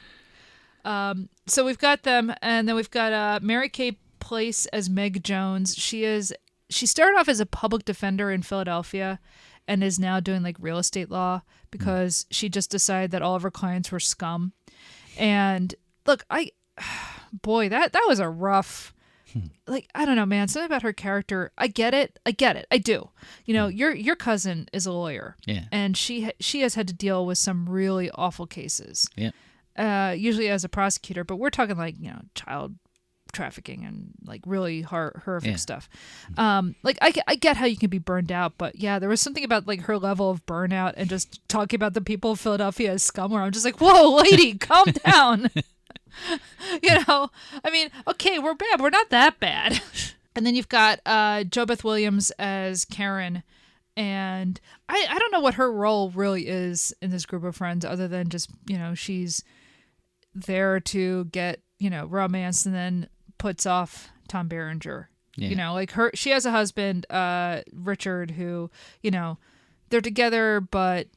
So we've got them, and then we've got Mary Kay Place as Meg Jones. She started off as a public defender in Philadelphia, and is now doing like real estate law because she just decided that all of her clients were scum. And look, that was a rough, like, I don't know, man, something about her character. I get it. I do. Your cousin is a lawyer. Yeah. And she has had to deal with some really awful cases. Yeah. Usually as a prosecutor, but we're talking like, child trafficking and like really horrific stuff. Like I get how you can be burned out, but yeah, there was something about like her level of burnout and just talking about the people of Philadelphia as scum where I'm just like, whoa, lady, calm down. I mean, okay, we're bad. We're not that bad. And then you've got JoBeth Williams as Karen. And I don't know what her role really is in this group of friends other than just, she's there to get, romance and then puts off Tom Berenger. Yeah. Like she has a husband, Richard, who, they're together, but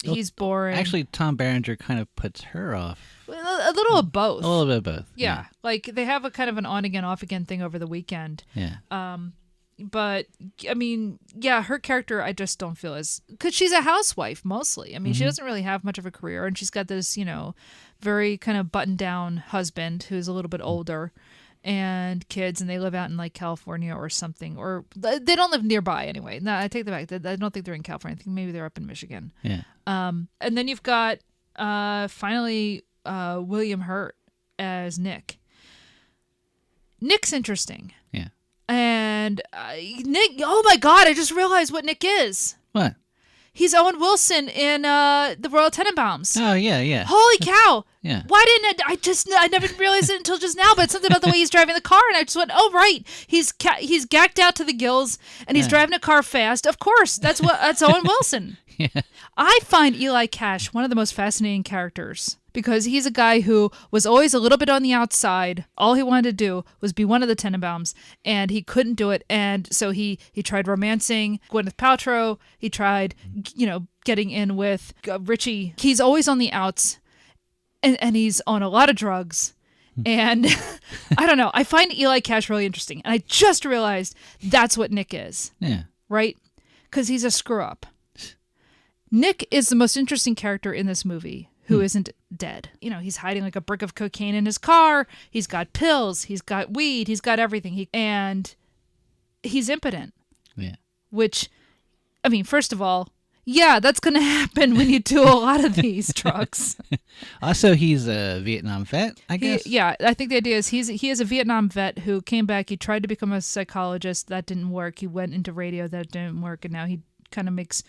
he's boring. Actually, Tom Berenger kind of puts her off. A little of both. A little bit of both. Yeah. Like they have a kind of an on again, off again thing over the weekend. Yeah. But I mean, yeah, her character I just don't feel because she's a housewife mostly. I mean, she doesn't really have much of a career, and she's got this, very kind of buttoned down husband who's a little bit older, and kids, and they live out in like California or something, or they don't live nearby anyway. No, I take that back. I don't think they're in California. I think maybe they're up in Michigan. Yeah. And then you've got finally William Hurt as Nick. Nick's interesting. Yeah. And Nick, oh my God, I just realized what Nick is. What? He's Owen Wilson in the Royal Tenenbaums. Oh, yeah. Holy cow! Yeah. Why didn't I never realized it until just now? But something about the way he's driving the car, and I just went, oh right, he's gacked out to the gills, and he's driving a car fast. Of course, that's Owen Wilson. Yeah. I find Eli Cash one of the most fascinating characters because he's a guy who was always a little bit on the outside. All he wanted to do was be one of the Tenenbaums, and he couldn't do it. And so he tried romancing Gwyneth Paltrow. He tried, getting in with Richie. He's always on the outs, and he's on a lot of drugs. And I don't know. I find Eli Cash really interesting. And I just realized that's what Nick is. Yeah. Right? Because he's a screw up. Nick is the most interesting character in this movie who isn't dead. He's hiding like a brick of cocaine in his car. He's got pills. He's got weed. He's got everything. And he's impotent. Yeah. Which, first of all, yeah, that's going to happen when you do a lot of these drugs. Also, he's a Vietnam vet, I guess. I think the idea is he is a Vietnam vet who came back. He tried to become a psychologist. That didn't work. He went into radio. That didn't work. And now he kind of makes,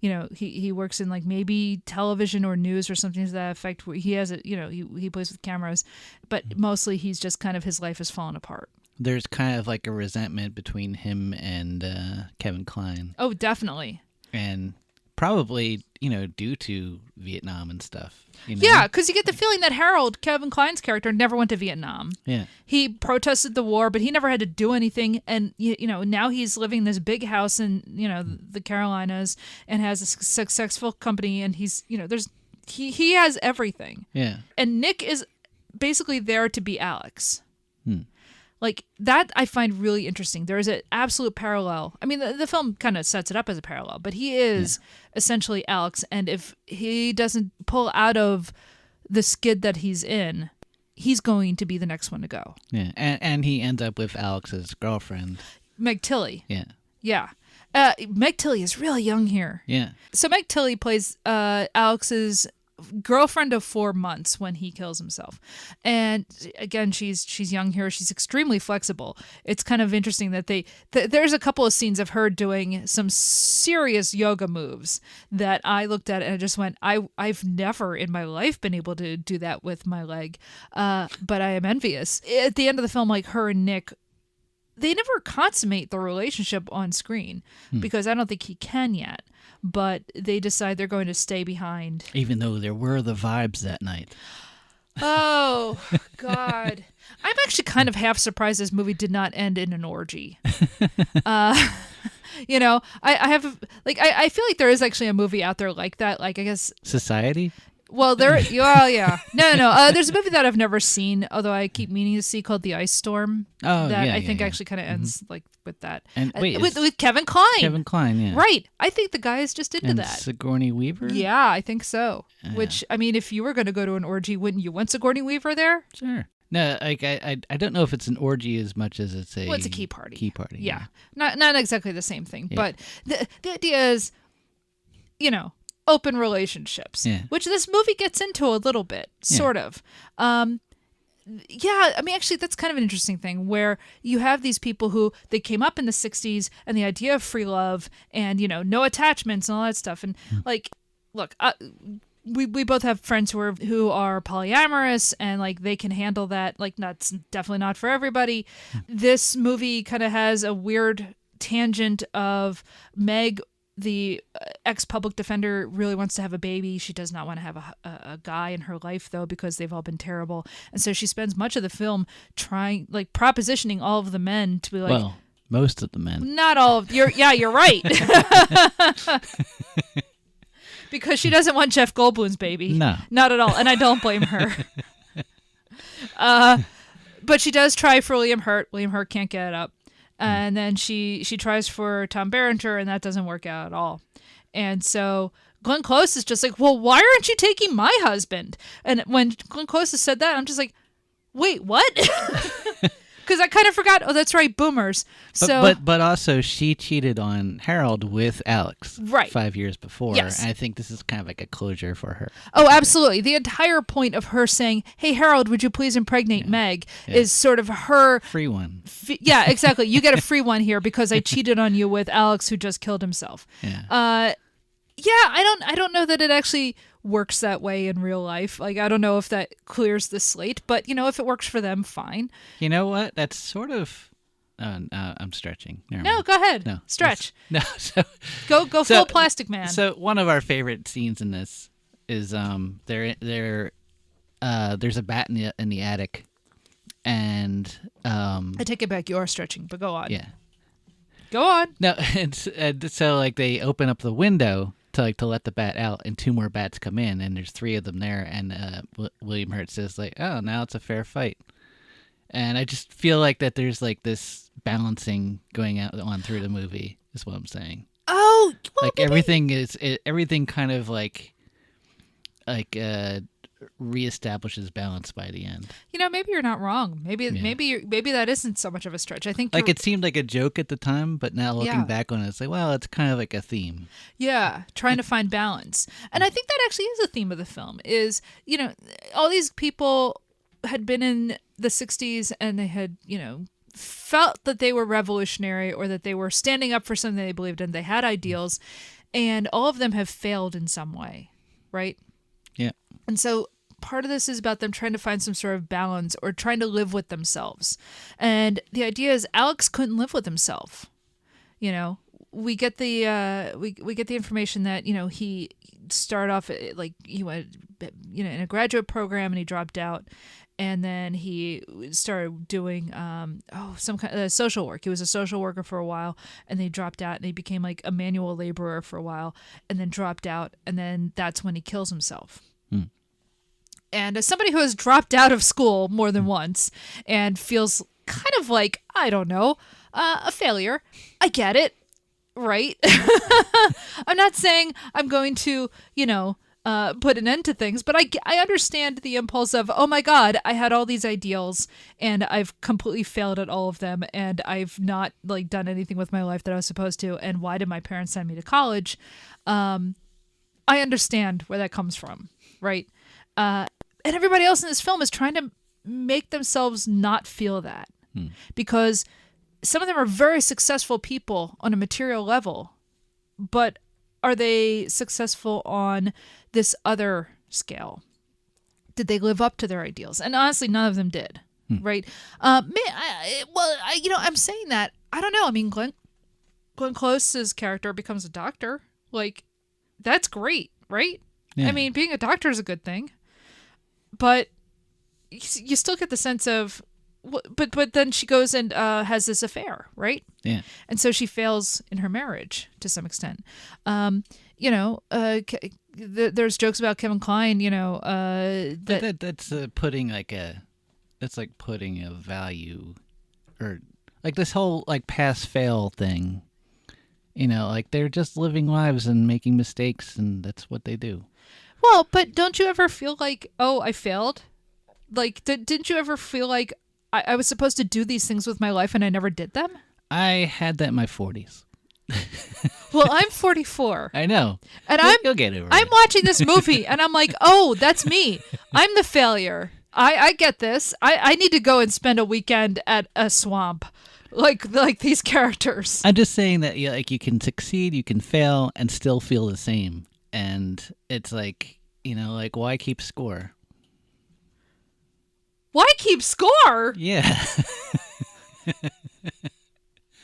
he works in like maybe television or news or something to that effect. Where he has he plays with cameras, but mostly he's just kind of, his life has fallen apart. There's kind of like a resentment between him and Kevin Cline. Oh, definitely. And probably, due to Vietnam and stuff. Yeah, because you get the feeling that Harold, Kevin Kline's character, never went to Vietnam. Yeah. He protested the war, but he never had to do anything. And, now he's living in this big house in, the Carolinas and has a successful company. And he's, he has everything. Yeah. And Nick is basically there to be Alex. Like, that I find really interesting. There is an absolute parallel. The film kind of sets it up as a parallel, but he is essentially Alex. And if he doesn't pull out of the skid that he's in, he's going to be the next one to go. Yeah, and he ends up with Alex's girlfriend. Meg Tilly. Yeah. Yeah. Meg Tilly is really young here. Yeah. So Meg Tilly plays Alex's girlfriend of 4 months when he kills himself. And again, she's young here. She's extremely flexible. It's kind of interesting that there's a couple of scenes of her doing some serious yoga moves that I looked at and I just went, I've never in my life been able to do that with my leg. But I am envious. At the end of the film, like, her and Nick, they never consummate the relationship on screen because I don't think he can yet. But they decide they're going to stay behind. Even though there were the vibes that night. Oh, God. I'm actually kind of half surprised this movie did not end in an orgy. I have, like, I feel like there is actually a movie out there like that. Like, I guess... Society? Well, yeah. No. There's a movie that I've never seen, although I keep meaning to see, called The Ice Storm. Oh, that yeah, I think yeah. actually kind of ends like with that. And wait, with Kevin Cline. Kevin Cline, yeah. Right. I think the guy is just into and that. Sigourney Weaver? Yeah, I think so. Which, if you were going to go to an orgy, wouldn't you want Sigourney Weaver there? Sure. No, like I don't know if it's an orgy as much as it's a... Well, it's a key party. Key party. Yeah. Not exactly the same thing. Yeah. But the idea is, open relationships, which this movie gets into a little bit, sort of. Actually, that's kind of an interesting thing where you have these people who they came up in the 60s and the idea of free love and, no attachments and all that stuff. And like, look, we both have friends who are polyamorous and like they can handle that. Like, definitely not for everybody. This movie kind of has a weird tangent of Meg, the ex-public defender, really wants to have a baby. She does not want to have a guy in her life, though, because they've all been terrible. And so she spends much of the film propositioning all of the men to be like... Well, most of the men. Not all of... You're right. Because she doesn't want Jeff Goldblum's baby. No. Not at all. And I don't blame her. But she does try for William Hurt. William Hurt can't get it up. And then she tries for Tom Berenger, and that doesn't work out at all. And so Glenn Close is just like, well, why aren't you taking my husband? And when Glenn Close has said that, I'm just like, wait, what? Because I kind of forgot. Oh, that's right, boomers. But also she cheated on Harold with Alex 5 years before. Yes. And I think this is kind of like a closure for her. Oh, absolutely. The entire point of her saying, hey, Harold, would you please impregnate Meg is sort of her... Free one. Yeah, exactly. You get a free one here because I cheated on you with Alex, who just killed himself. Yeah. Yeah, I don't know that it actually works that way in real life. Like, I don't know if that clears the slate, but if it works for them, fine. You know what? That's sort of. I'm stretching. Never No, mind. go ahead. No, Stretch. No, so Go so- full Plastic Man. So one of our favorite scenes in this is there's a bat in the attic, and I take it back. You are stretching, but go on. yeah. Go on. No, and so like they open up the window to let the bat out, and 2 more bats come in, and there's 3 of them there, and William Hurt says like, "Oh, now it's a fair fight," and I just feel like that there's like this balancing going on through the movie is what I'm saying. Oh, well, Like everything kind of like reestablishes balance by the end. maybe you're not wrong. Maybe that isn't so much of a stretch. I think Like it seemed like a joke at the time, but now looking back on it, it's like, well, it's kind of like a theme. Yeah, trying to find balance. And I think that actually is a theme of the film is, all these people had been in the 60s and they had, felt that they were revolutionary or that they were standing up for something they believed in. They had ideals, and all of them have failed in some way, right? Yeah. And so part of this is about them trying to find some sort of balance or trying to live with themselves. And the idea is Alex couldn't live with himself. We get the we get the information that he started off like he went in a graduate program and he dropped out, and then he started doing some kind of social work. He was a social worker for a while, and then he dropped out, and he became like a manual laborer for a while, and then dropped out, and then that's when he kills himself. And as somebody who has dropped out of school more than once and feels kind of like, I don't know, a failure, I get it, right? I'm not saying I'm going to, put an end to things, but I understand the impulse of, oh my God, I had all these ideals and I've completely failed at all of them, and I've not like done anything with my life that I was supposed to, and why did my parents send me to college? I understand where that comes from, right? And everybody else in this film is trying to make themselves not feel that, because some of them are very successful people on a material level, but are they successful on this other scale? Did they live up to their ideals? And honestly, none of them did, right? I'm saying that. I don't know. I mean, Glenn Close's character becomes a doctor. Like, that's great, right? Yeah. I mean, being a doctor is a good thing. But you still get the sense of, but then she goes and has this affair, right? Yeah. And so she fails in her marriage to some extent. There's jokes about Kevin Cline, That's putting that's like putting a value, or like this whole like pass fail thing. Like they're just living lives and making mistakes, and that's what they do. Well, but don't you ever feel like, oh, I failed? Like, didn't you ever feel like I was supposed to do these things with my life and I never did them? I had that in my 40s. Well, I'm 44. I know. And you'll get over I'm it. watching this movie and I'm like, oh, that's me. I'm the failure. I get this. I need to go and spend a weekend at a swamp like these characters. I'm just saying that you can succeed, you can fail, and still feel the same. And it's like, like, why keep score? Why keep score? Yeah.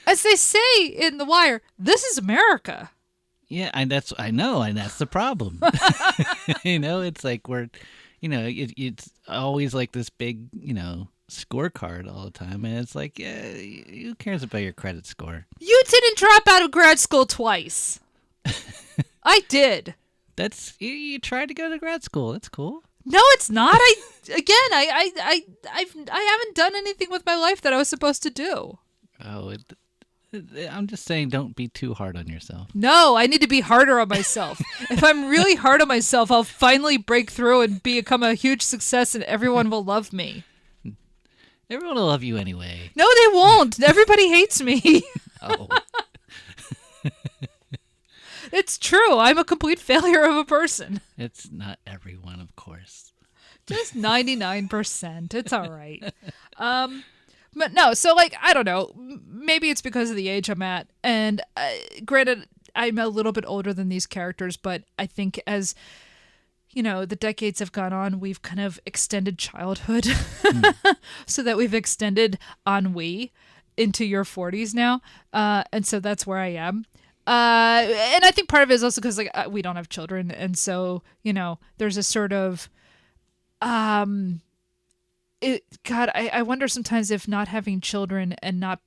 As they say in The Wire, this is America. Yeah, and I know, and that's the problem. It's like it's always like this big, scorecard all the time, and it's like, yeah, who cares about your credit score? You didn't drop out of grad school twice. I did. That's you tried to go to grad school. That's cool. No, it's not. I haven't done anything with my life that I was supposed to do. Oh, I'm just saying, don't be too hard on yourself. No, I need to be harder on myself. If I'm really hard on myself, I'll finally break through and become a huge success, and everyone will love me. Everyone will love you anyway. No, they won't. Everybody hates me. Oh. It's true. I'm a complete failure of a person. It's not everyone, of course. Just 99%. It's all right. But no, so like, I don't know. Maybe it's because of the age I'm at. And granted, I'm a little bit older than these characters, but I think as the decades have gone on, we've kind of extended childhood so that we've extended ennui into your 40s now. And so that's where I am. And I think part of it is also because we don't have children. And so, there's a sort of, I wonder sometimes if not having children and not,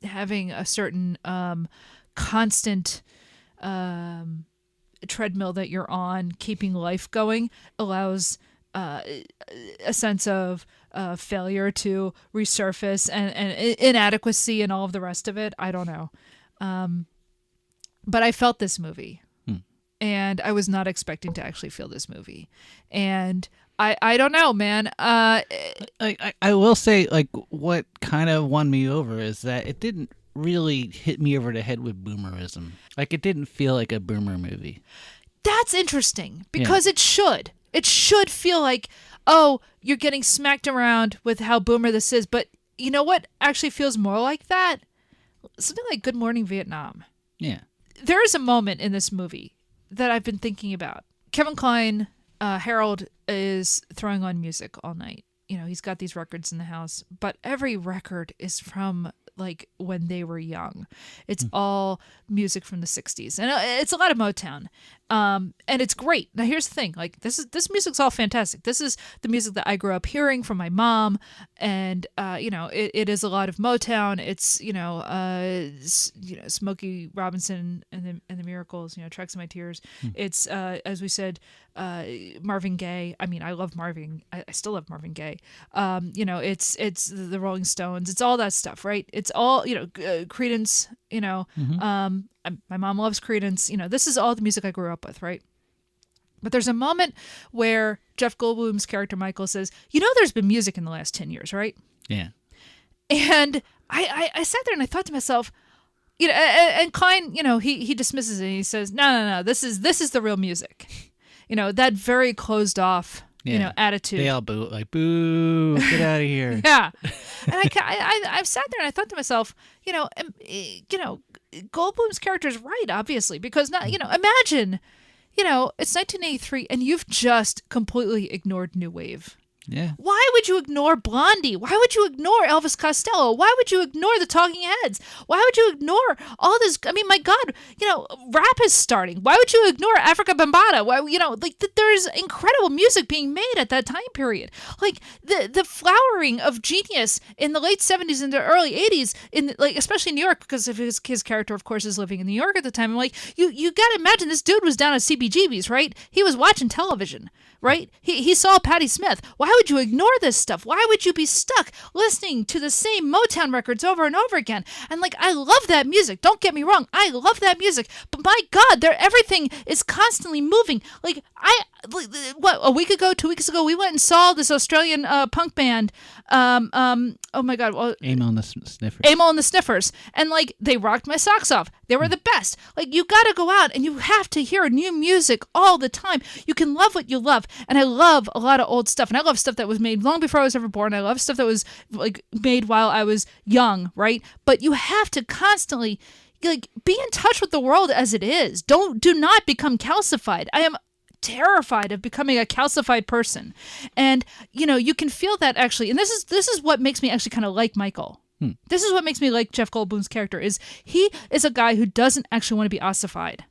having a certain constant treadmill that you're on, keeping life going, allows a sense of failure to resurface and inadequacy and all of the rest of it. I don't know. But I felt this movie. And I was not expecting to actually feel this movie. And I don't know, man. I will say, what kind of won me over is that it didn't really hit me over the head with boomerism. It didn't feel like a boomer movie. That's interesting because it should. It should feel like, oh, you're getting smacked around with how boomer this is. But you know what actually feels more like that? Something like Good Morning Vietnam. Yeah. There is a moment in this movie that I've been thinking about. Kevin Cline, Harold, is throwing on music all night. He's got these records in the house, but every record is from when they were young. It's all music from the 60s, and it's a lot of Motown, and it's great. Now here's the thing, this music's all fantastic. This is the music that I grew up hearing from my mom, and it is a lot of Motown. It's Smokey Robinson and the Miracles, Tracks of My Tears. It's as we said, Marvin Gaye. I mean, I love Marvin. I still love Marvin Gaye. It's the Rolling Stones. It's all that stuff, right? It's all Creedence. My mom loves Creedence. This is all the music I grew up with, right? But there's a moment where Jeff Goldblum's character Michael says, there's been music in the last 10 years, right? Yeah. And I sat there and I thought to myself, and Klein, he dismisses it and he says, no, this is the real music. That very closed off, attitude. They all boo, boo, get out of here. Yeah. And I sat there and I thought to myself, Goldblum's character is right, obviously, because now, imagine, it's 1983 and you've just completely ignored New Wave. Yeah. Why would you ignore Blondie? Why would you ignore Elvis Costello? Why would you ignore the Talking Heads? Why would you ignore all this? I mean, my God, rap is starting. Why would you ignore Africa Bambaataa? Why, there's incredible music being made at that time period. The flowering of genius in the late 70s and the early 80s, especially in New York, because of his character, of course, is living in New York at the time. I'm you got to imagine this dude was down at CBGB's, right? He was watching television. Right? He saw Patti Smith. Why would you ignore this stuff? Why would you be stuck listening to the same Motown records over and over again? And I love that music. Don't get me wrong. I love that music. But my God, everything is constantly moving. A week ago, 2 weeks ago, we went and saw this Australian punk band. Oh my God. Well, Amo and the Sniffers. Amo and the Sniffers. And they rocked my socks off. They were the best. You got to go out and you have to hear new music all the time. You can love what you love. And I love a lot of old stuff. And I love stuff that was made long before I was ever born. I love stuff that was made while I was young, right? But you have to constantly be in touch with the world as it is. Do not become calcified. I am terrified of becoming a calcified person. And you can feel that actually. And this is what makes me actually kind of like Michael. This is what makes me like Jeff Goldblum's character is he is a guy who doesn't actually want to be ossified.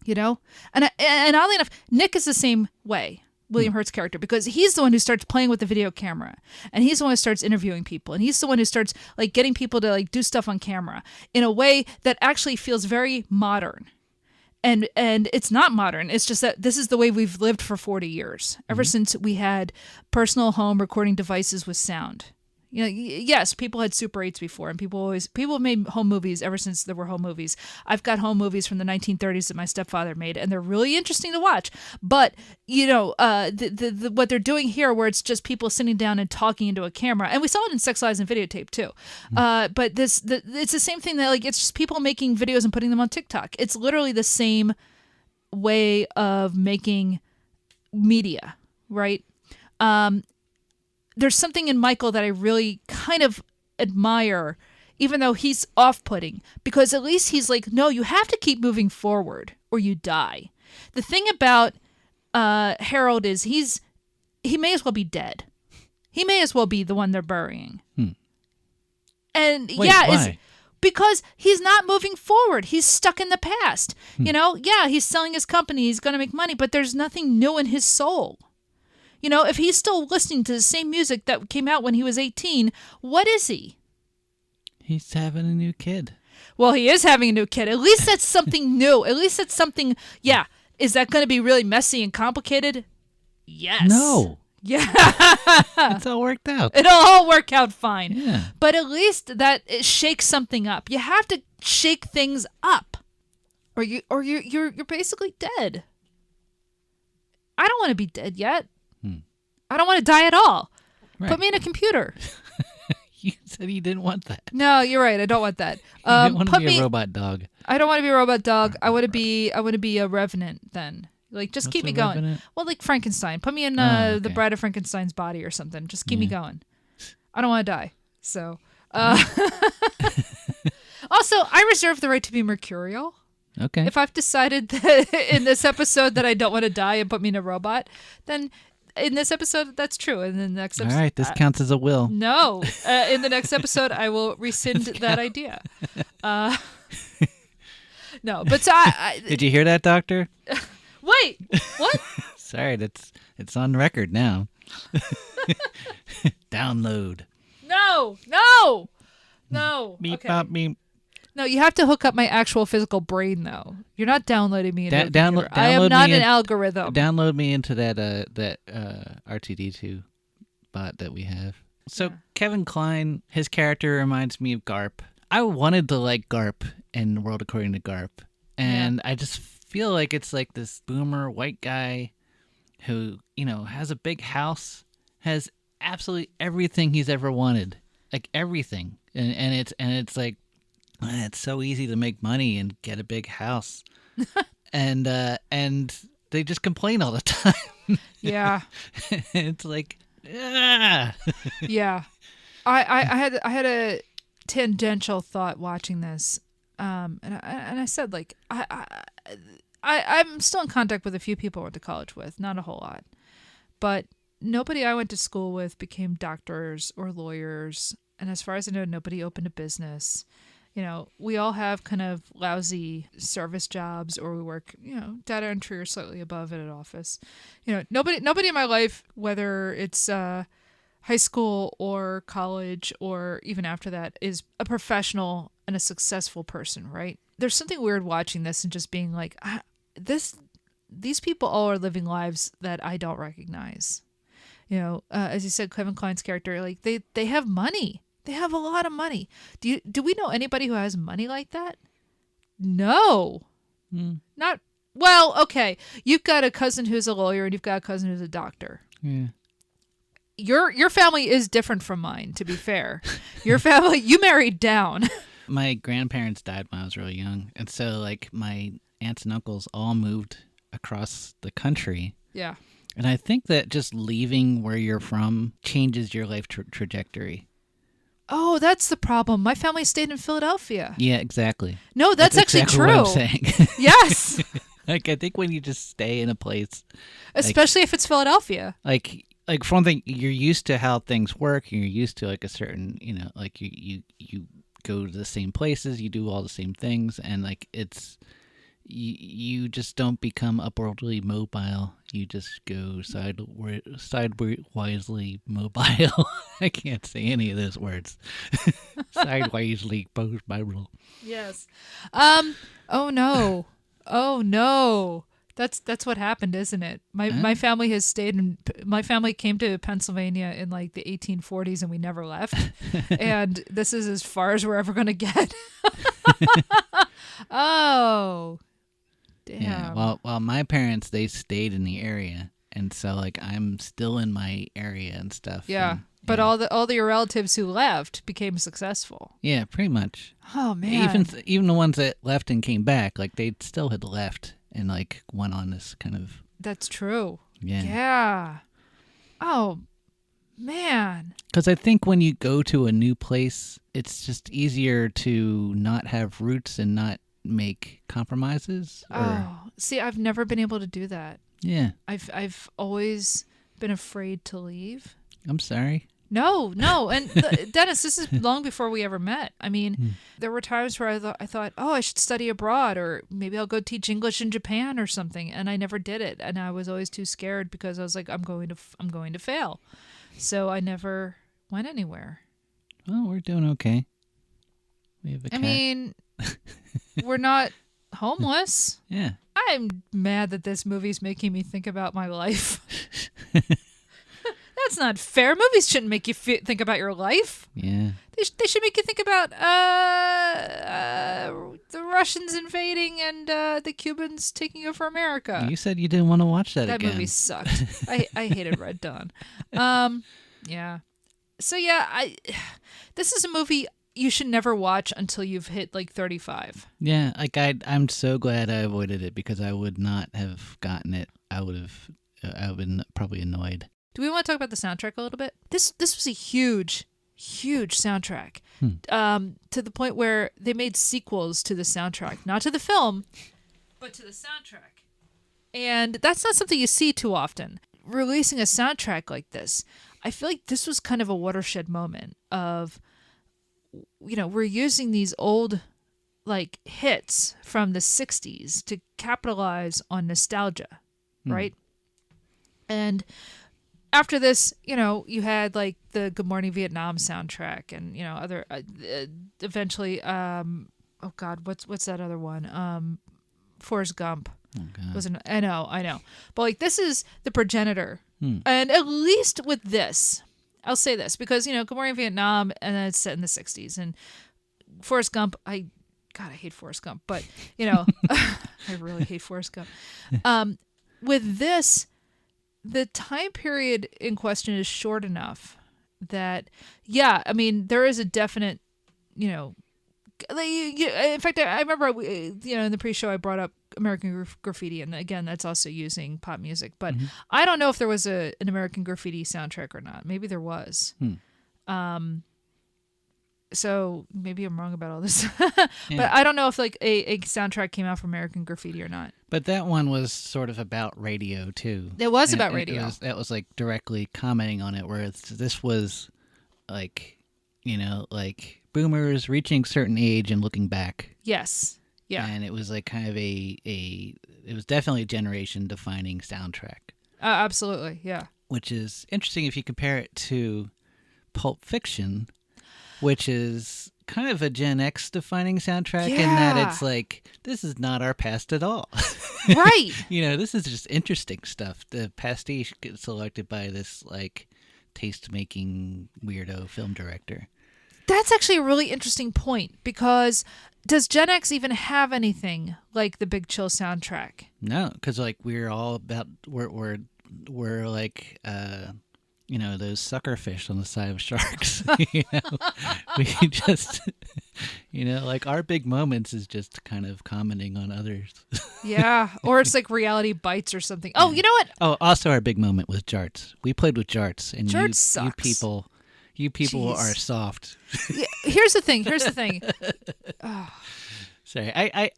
And oddly enough, Nick is the same way, William Hurt's character, because he's the one who starts playing with the video camera, and he's the one who starts interviewing people, and he's the one who starts getting people to do stuff on camera in a way that actually feels very modern. And it's not modern. It's just that this is the way we've lived for 40 years, ever since we had personal home recording devices with sound. Yes, people had Super 8s before, and people made home movies ever since there were home movies. I've got home movies from the 1930s that my stepfather made, and they're really interesting to watch. But what they're doing here, where it's just people sitting down and talking into a camera, and we saw it in Sex, Lies, and Videotape too. But it's the same thing that it's just people making videos and putting them on TikTok. It's literally the same way of making media, right? There's something in Michael that I really kind of admire, even though he's off-putting, because at least he's like, no, you have to keep moving forward or you die. The thing about Harold is he may as well be dead. He may as well be the one they're burying. And Wait, yeah, why? because he's not moving forward. He's stuck in the past. You know, yeah, he's selling his company. He's going to make money, but there's nothing new in his soul. You know, if he's still listening to the same music that came out when he was 18, what is he? He's having a new kid. Well, he is having a new kid. At least that's something new. At least that's something, yeah. Is that going to be really messy and complicated? Yes. No. Yeah. It's all worked out. It'll all work out fine. Yeah. But at least that it shakes something up. You have to shake things up, or you're basically dead. I don't want to be dead yet. I don't want to die at all. Right. Put me in a computer. You said you didn't want that. No, you're right. I don't want that. You didn't want to be a robot dog. I don't want to be a robot dog. I want to be a revenant then. Like, just What's keep a me going. revenant? Well, like Frankenstein. Put me in okay. the Bride of Frankenstein's body or something. Just keep me going. I don't want to die. So, also, I reserve the right to be mercurial. Okay. If I've decided that in this episode that I don't want to die and put me in a robot, then in this episode, that's true. And in the next episode, all right, this counts as a will. No. In the next episode, I will rescind that idea. No, but so Did you hear that, Doctor? wait, what? Sorry, it's on record now. Download. No. Beep, Okay. bop, beep. No, you have to hook up my actual physical brain, though. You're not downloading me into a computer. I am download not me an in- algorithm. Download me into that R2D2 bot that we have. So Kevin Cline, his character reminds me of Garp. I wanted to like Garp in World According to Garp, and I just feel like it's like this boomer white guy who, you know, has a big house, has absolutely everything he's ever wanted, like everything, and it's like, it's so easy to make money and get a big house, and they just complain all the time. Yeah. It's like, ah. Yeah. I had a tangential thought watching this, and I said, like, I'm still in contact with a few people I went to college with, not a whole lot, but nobody I went to school with became doctors or lawyers, and as far as I know, nobody opened a business. You know, we all have kind of lousy service jobs, or we work, you know, data entry or slightly above at an office. You know, nobody in my life, whether it's high school or college or even after that, is a professional and a successful person, right? There's something weird watching this and just being like, these people all are living lives that I don't recognize. You know, as you said, Kevin Cline's character, like they have money. They have a lot of money. Do we know anybody who has money like that? No. Not well, okay. You've got a cousin who's a lawyer and you've got a cousin who's a doctor. Yeah. Your family is different from mine, to be fair. Your family, you married down. My grandparents died when I was really young, and so like my aunts and uncles all moved across the country. Yeah. And I think that just leaving where you're from changes your life trajectory. Oh, that's the problem. My family stayed in Philadelphia. Yeah, exactly. No, that's actually exactly true. what I'm saying. Yes. Like, I think when you just stay in a place, Especially if it's Philadelphia. like for one thing, you're used to how things work, and you're used to like a certain, you know, like you go to the same places, you do all the same things, and like it's you just don't become upwardly mobile. You just go sidewisely mobile. I can't say any of those words. Sidewisely mobile. Yes. Oh no. Oh no. That's what happened, isn't it? My family has stayed in. My family came to Pennsylvania in like the 1840s, and we never left. And this is as far as we're ever going to get. Oh, damn. Yeah. Well, my parents, they stayed in the area, and so like I'm still in my area and stuff. Yeah. And, But yeah. all the relatives who left became successful. Yeah, pretty much. Oh man. Even the ones that left and came back, like they still had left and like went on this kind of. That's true. Yeah. Yeah. Oh Man. Because I think when you go to a new place, it's just easier to not have roots and not make compromises. Oh, see, I've never been able to do that. Yeah. I've always been afraid to leave. I'm sorry. No. And Dennis, this is long before we ever met. I mean, there were times where I thought, oh, I should study abroad, or maybe I'll go teach English in Japan or something. And I never did it. And I was always too scared because I was like, I'm going to fail. So I never went anywhere. Well, we're doing okay. We have a cat. I mean, we're not homeless. Yeah. I'm mad that this movie's making me think about my life. That's not fair. Movies shouldn't make you think about your life. Yeah. They should make you think about the Russians invading and the Cubans taking over America. You said you didn't want to watch that That again. movie sucked. I hated Red Dawn. Yeah. So yeah, this is a movie you should never watch until you've hit like 35. Yeah, like I'm so glad I avoided it because I would not have gotten it. I would have been probably annoyed. Do we want to talk about the soundtrack a little bit? This was a huge soundtrack, to the point where they made sequels to the soundtrack, not to the film, but to the soundtrack. And that's not something you see too often. Releasing a soundtrack like this, I feel like this was kind of a watershed moment of, we're using these old like hits from the 60s to capitalize on nostalgia, right? And after this, you had like the Good Morning Vietnam soundtrack and, other, eventually, oh God, what's that other one? Forrest Gump. Oh, God. I know. But like, this is the progenitor. And at least with this, I'll say this because, Good Morning Vietnam, and then it's set in the 60s. And Forrest Gump, I hate Forrest Gump, but, I really hate Forrest Gump. With this, the time period in question is short enough that, there is a definite, in fact, I remember, in the pre-show I brought up American Graffiti, and again, that's also using pop music, but I don't know if there was an American Graffiti soundtrack or not. Maybe there was. So maybe I'm wrong about all this, but I don't know if like a soundtrack came out from American Graffiti or not. But that one was sort of about radio too. It was about radio. That was like directly commenting on it, whereas this was like, like boomers reaching a certain age and looking back. Yes. Yeah. And it was like kind of it was definitely a generation defining soundtrack. Absolutely. Yeah. Which is interesting if you compare it to Pulp Fiction, which is kind of a Gen X defining soundtrack in that it's like, this is not our past at all. Right. This is just interesting stuff. The pastiche gets selected by this like taste-making weirdo film director. That's actually a really interesting point because does Gen X even have anything like the Big Chill soundtrack? No, because like we're all about we're like those sucker fish on the side of sharks. We just like our big moments is just kind of commenting on others. Yeah, or it's like Reality Bites or something. Oh, you know what? Oh, also our big moment was Jarts. We played with Jarts, and Jarts sucks. You people Jeez. are soft. Yeah, here's the thing. Oh. Sorry, I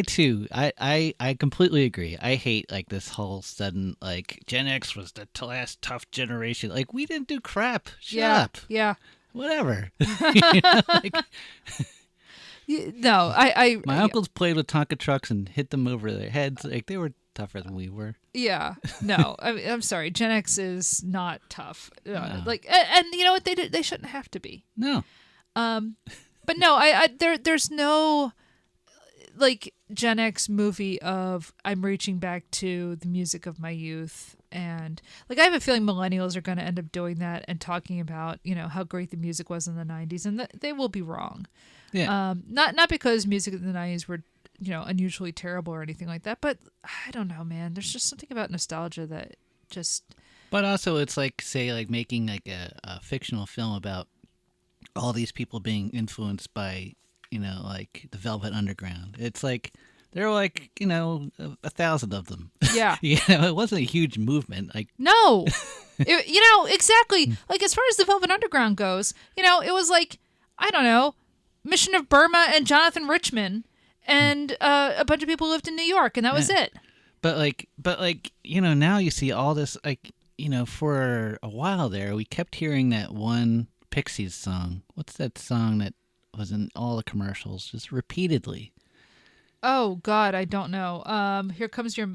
too, I completely agree. I hate like this whole sudden like Gen X was the last tough generation. Like we didn't do crap. Shut up. Yeah. Whatever. My uncles played with Tonka trucks and hit them over their heads. Like they were tougher than we were. Yeah. No, I'm sorry. Gen X is not tough. Like, and you know what? They shouldn't have to be. No. But no, there's no like Gen X movie of I'm reaching back to the music of my youth, and like I have a feeling millennials are going to end up doing that and talking about how great the music was in the 90s, and they will be wrong. Yeah. Not because music in the 90s were unusually terrible or anything like that, but I don't know, man. There's just something about nostalgia that just. But also, it's like say like making like a fictional film about all these people being influenced by like the Velvet Underground. It's like There were like, 1,000 of them. Yeah. It wasn't a huge movement. Like, No. Exactly. Like, as far as the Velvet Underground goes, it was like, I don't know, Mission of Burma and Jonathan Richman and a bunch of people lived in New York, and that was it. But now you see all this, like, for a while there, we kept hearing that one Pixies song. What's that song that was in all the commercials just repeatedly? Oh God, I don't know. Here comes your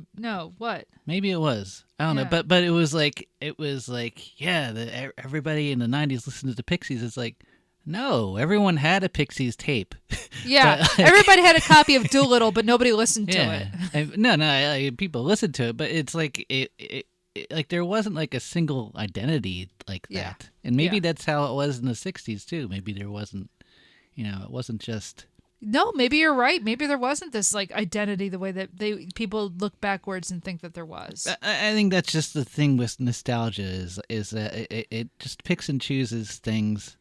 what? Maybe it was. I don't know. But it was like everybody in the 90s listened to the Pixies. It's like, no, everyone had a Pixies tape. Yeah, everybody had a copy of Doolittle, but nobody listened to it. No, people listened to it, but it's like it like there wasn't like a single identity like that. And maybe that's how it was in the 60s too. Maybe there wasn't, it wasn't just. No, maybe you're right. Maybe there wasn't this like identity the way that people look backwards and think that there was. I think that's just the thing with nostalgia is that it just picks and chooses things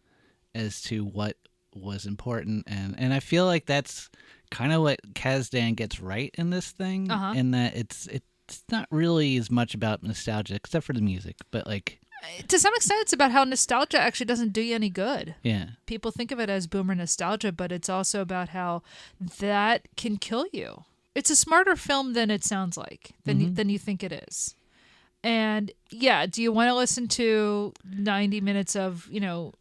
as to what was important, and I feel like that's kind of what Kasdan gets right in this thing, in that it's not really as much about nostalgia except for the music, but like. To some extent, it's about how nostalgia actually doesn't do you any good. Yeah. People think of it as boomer nostalgia, but it's also about how that can kill you. It's a smarter film than it sounds like, than you think it is. And yeah, do you want to listen to 90 minutes of,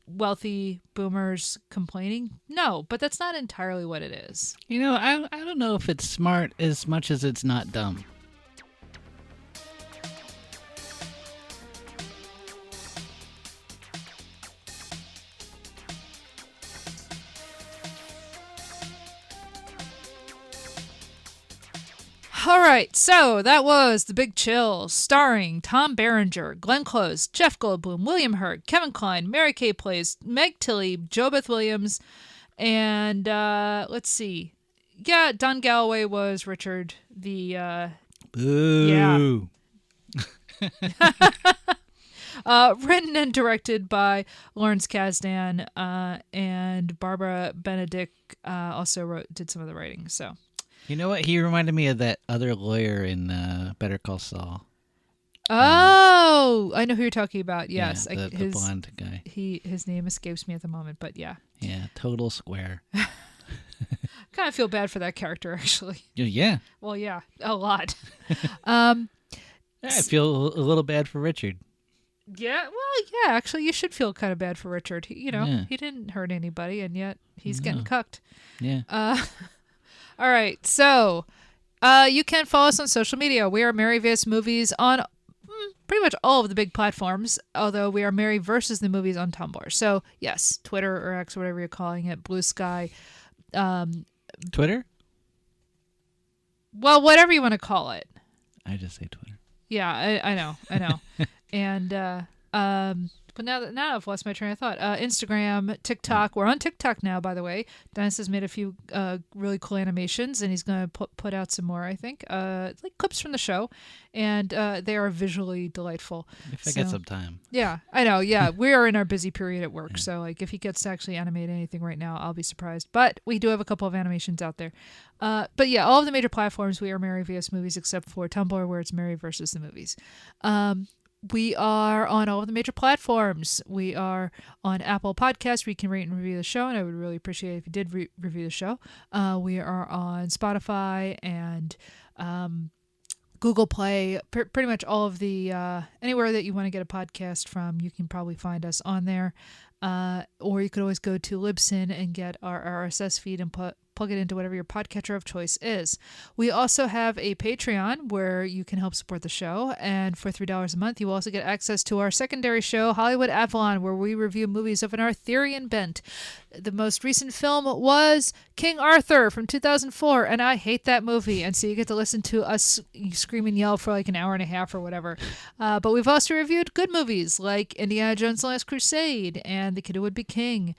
wealthy boomers complaining? No, but that's not entirely what it is. I don't know if it's smart as much as it's not dumb. All right, so that was The Big Chill, starring Tom Berenger, Glenn Close, Jeff Goldblum, William Hurt, Kevin Cline, Mary Kay Place, Meg Tilly, JoBeth Williams, and let's see. Yeah, Don Galloway was Richard. The Boo. written and directed by Lawrence Kasdan, and Barbara Benedict also did some of the writing. So. You know what? He reminded me of that other lawyer in Better Call Saul. Oh, I know who you're talking about. Yes, yeah, the blonde guy. His name escapes me at the moment, but yeah. Yeah, total square. Kind of feel bad for that character, actually. Yeah. Well, yeah, a lot. I feel a little bad for Richard. Yeah, well, yeah. Actually, you should feel kind of bad for Richard. He didn't hurt anybody, and yet he's getting cucked. Yeah. All right, so you can follow us on social media. We are Mary vs. Movies on pretty much all of the big platforms, although we are Mary versus the Movies on Tumblr. So, yes, Twitter or X, whatever you're calling it, Blue Sky. Twitter? Well, whatever you want to call it. I just say Twitter. Yeah, I know. And but now I've lost my train of thought. Instagram, TikTok. We're on TikTok now, by the way. Dennis has made a few really cool animations, and he's going to put out some more, I think. Like clips from the show, and they are visually delightful. If I get some time. Yeah, I know. Yeah, we are in our busy period at work, so like if he gets to actually animate anything right now, I'll be surprised. But we do have a couple of animations out there. But yeah, all of the major platforms, we are Mary vs. Movies, except for Tumblr, where it's Mary versus the Movies. We are on all of the major platforms. We are on Apple Podcasts, where you can rate and review the show, and I would really appreciate it if you did review the show. We are on Spotify and Google Play, pretty much all of the anywhere that you want to get a podcast from, you can probably find us on there. Or you could always go to Libsyn and get our RSS feed and plug it into whatever your podcatcher of choice is. We also have a Patreon where you can help support the show, and for $3 a month you will also get access to our secondary show, Hollywood Avalon, where we review movies of an Arthurian bent. The most recent film was King Arthur from 2004, and I hate that movie, and so you get to listen to us scream and yell for like an hour and a half or whatever. But we've also reviewed good movies like Indiana Jones and the Last Crusade and The Kid Who Would Be King.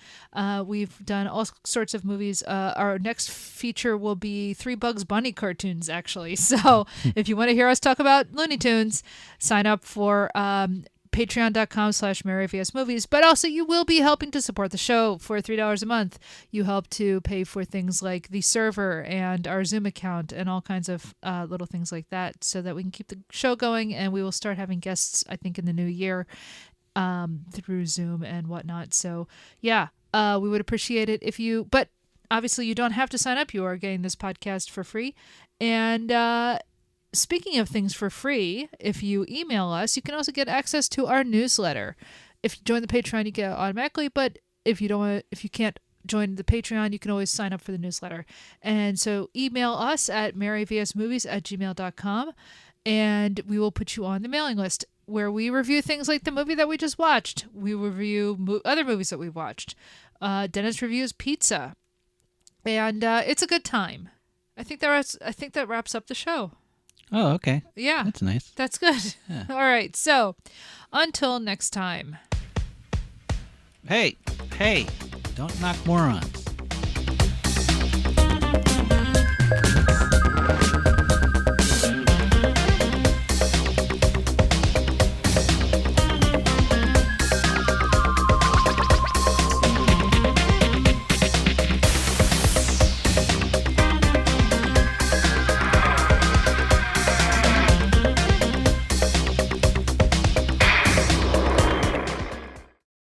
We've done all sorts of movies. Our next feature will be 3 Bugs Bunny cartoons, actually. So if you want to hear us talk about Looney Tunes, sign up for patreon.com/MaryVSMovies. But also, you will be helping to support the show for $3 a month. You help to pay for things like the server and our Zoom account and all kinds of little things like that so that we can keep the show going. And we will start having guests, I think, in the new year through Zoom and whatnot. So, yeah, we would appreciate it if you... But obviously, you don't have to sign up. You are getting this podcast for free. And... Speaking of things for free, if you email us, you can also get access to our newsletter. If you join the Patreon, you get it automatically, but if you can't join the Patreon, you can always sign up for the newsletter. And so email us at maryvsmovies@gmail.com, and we will put you on the mailing list where we review things like the movie that we just watched. We review other movies that we've watched. Dennis reviews Pizza, and it's a good time. I think that wraps up the show. Oh, okay. Yeah. That's nice. That's good. Yeah. All right. So, until next time. Hey, don't knock morons.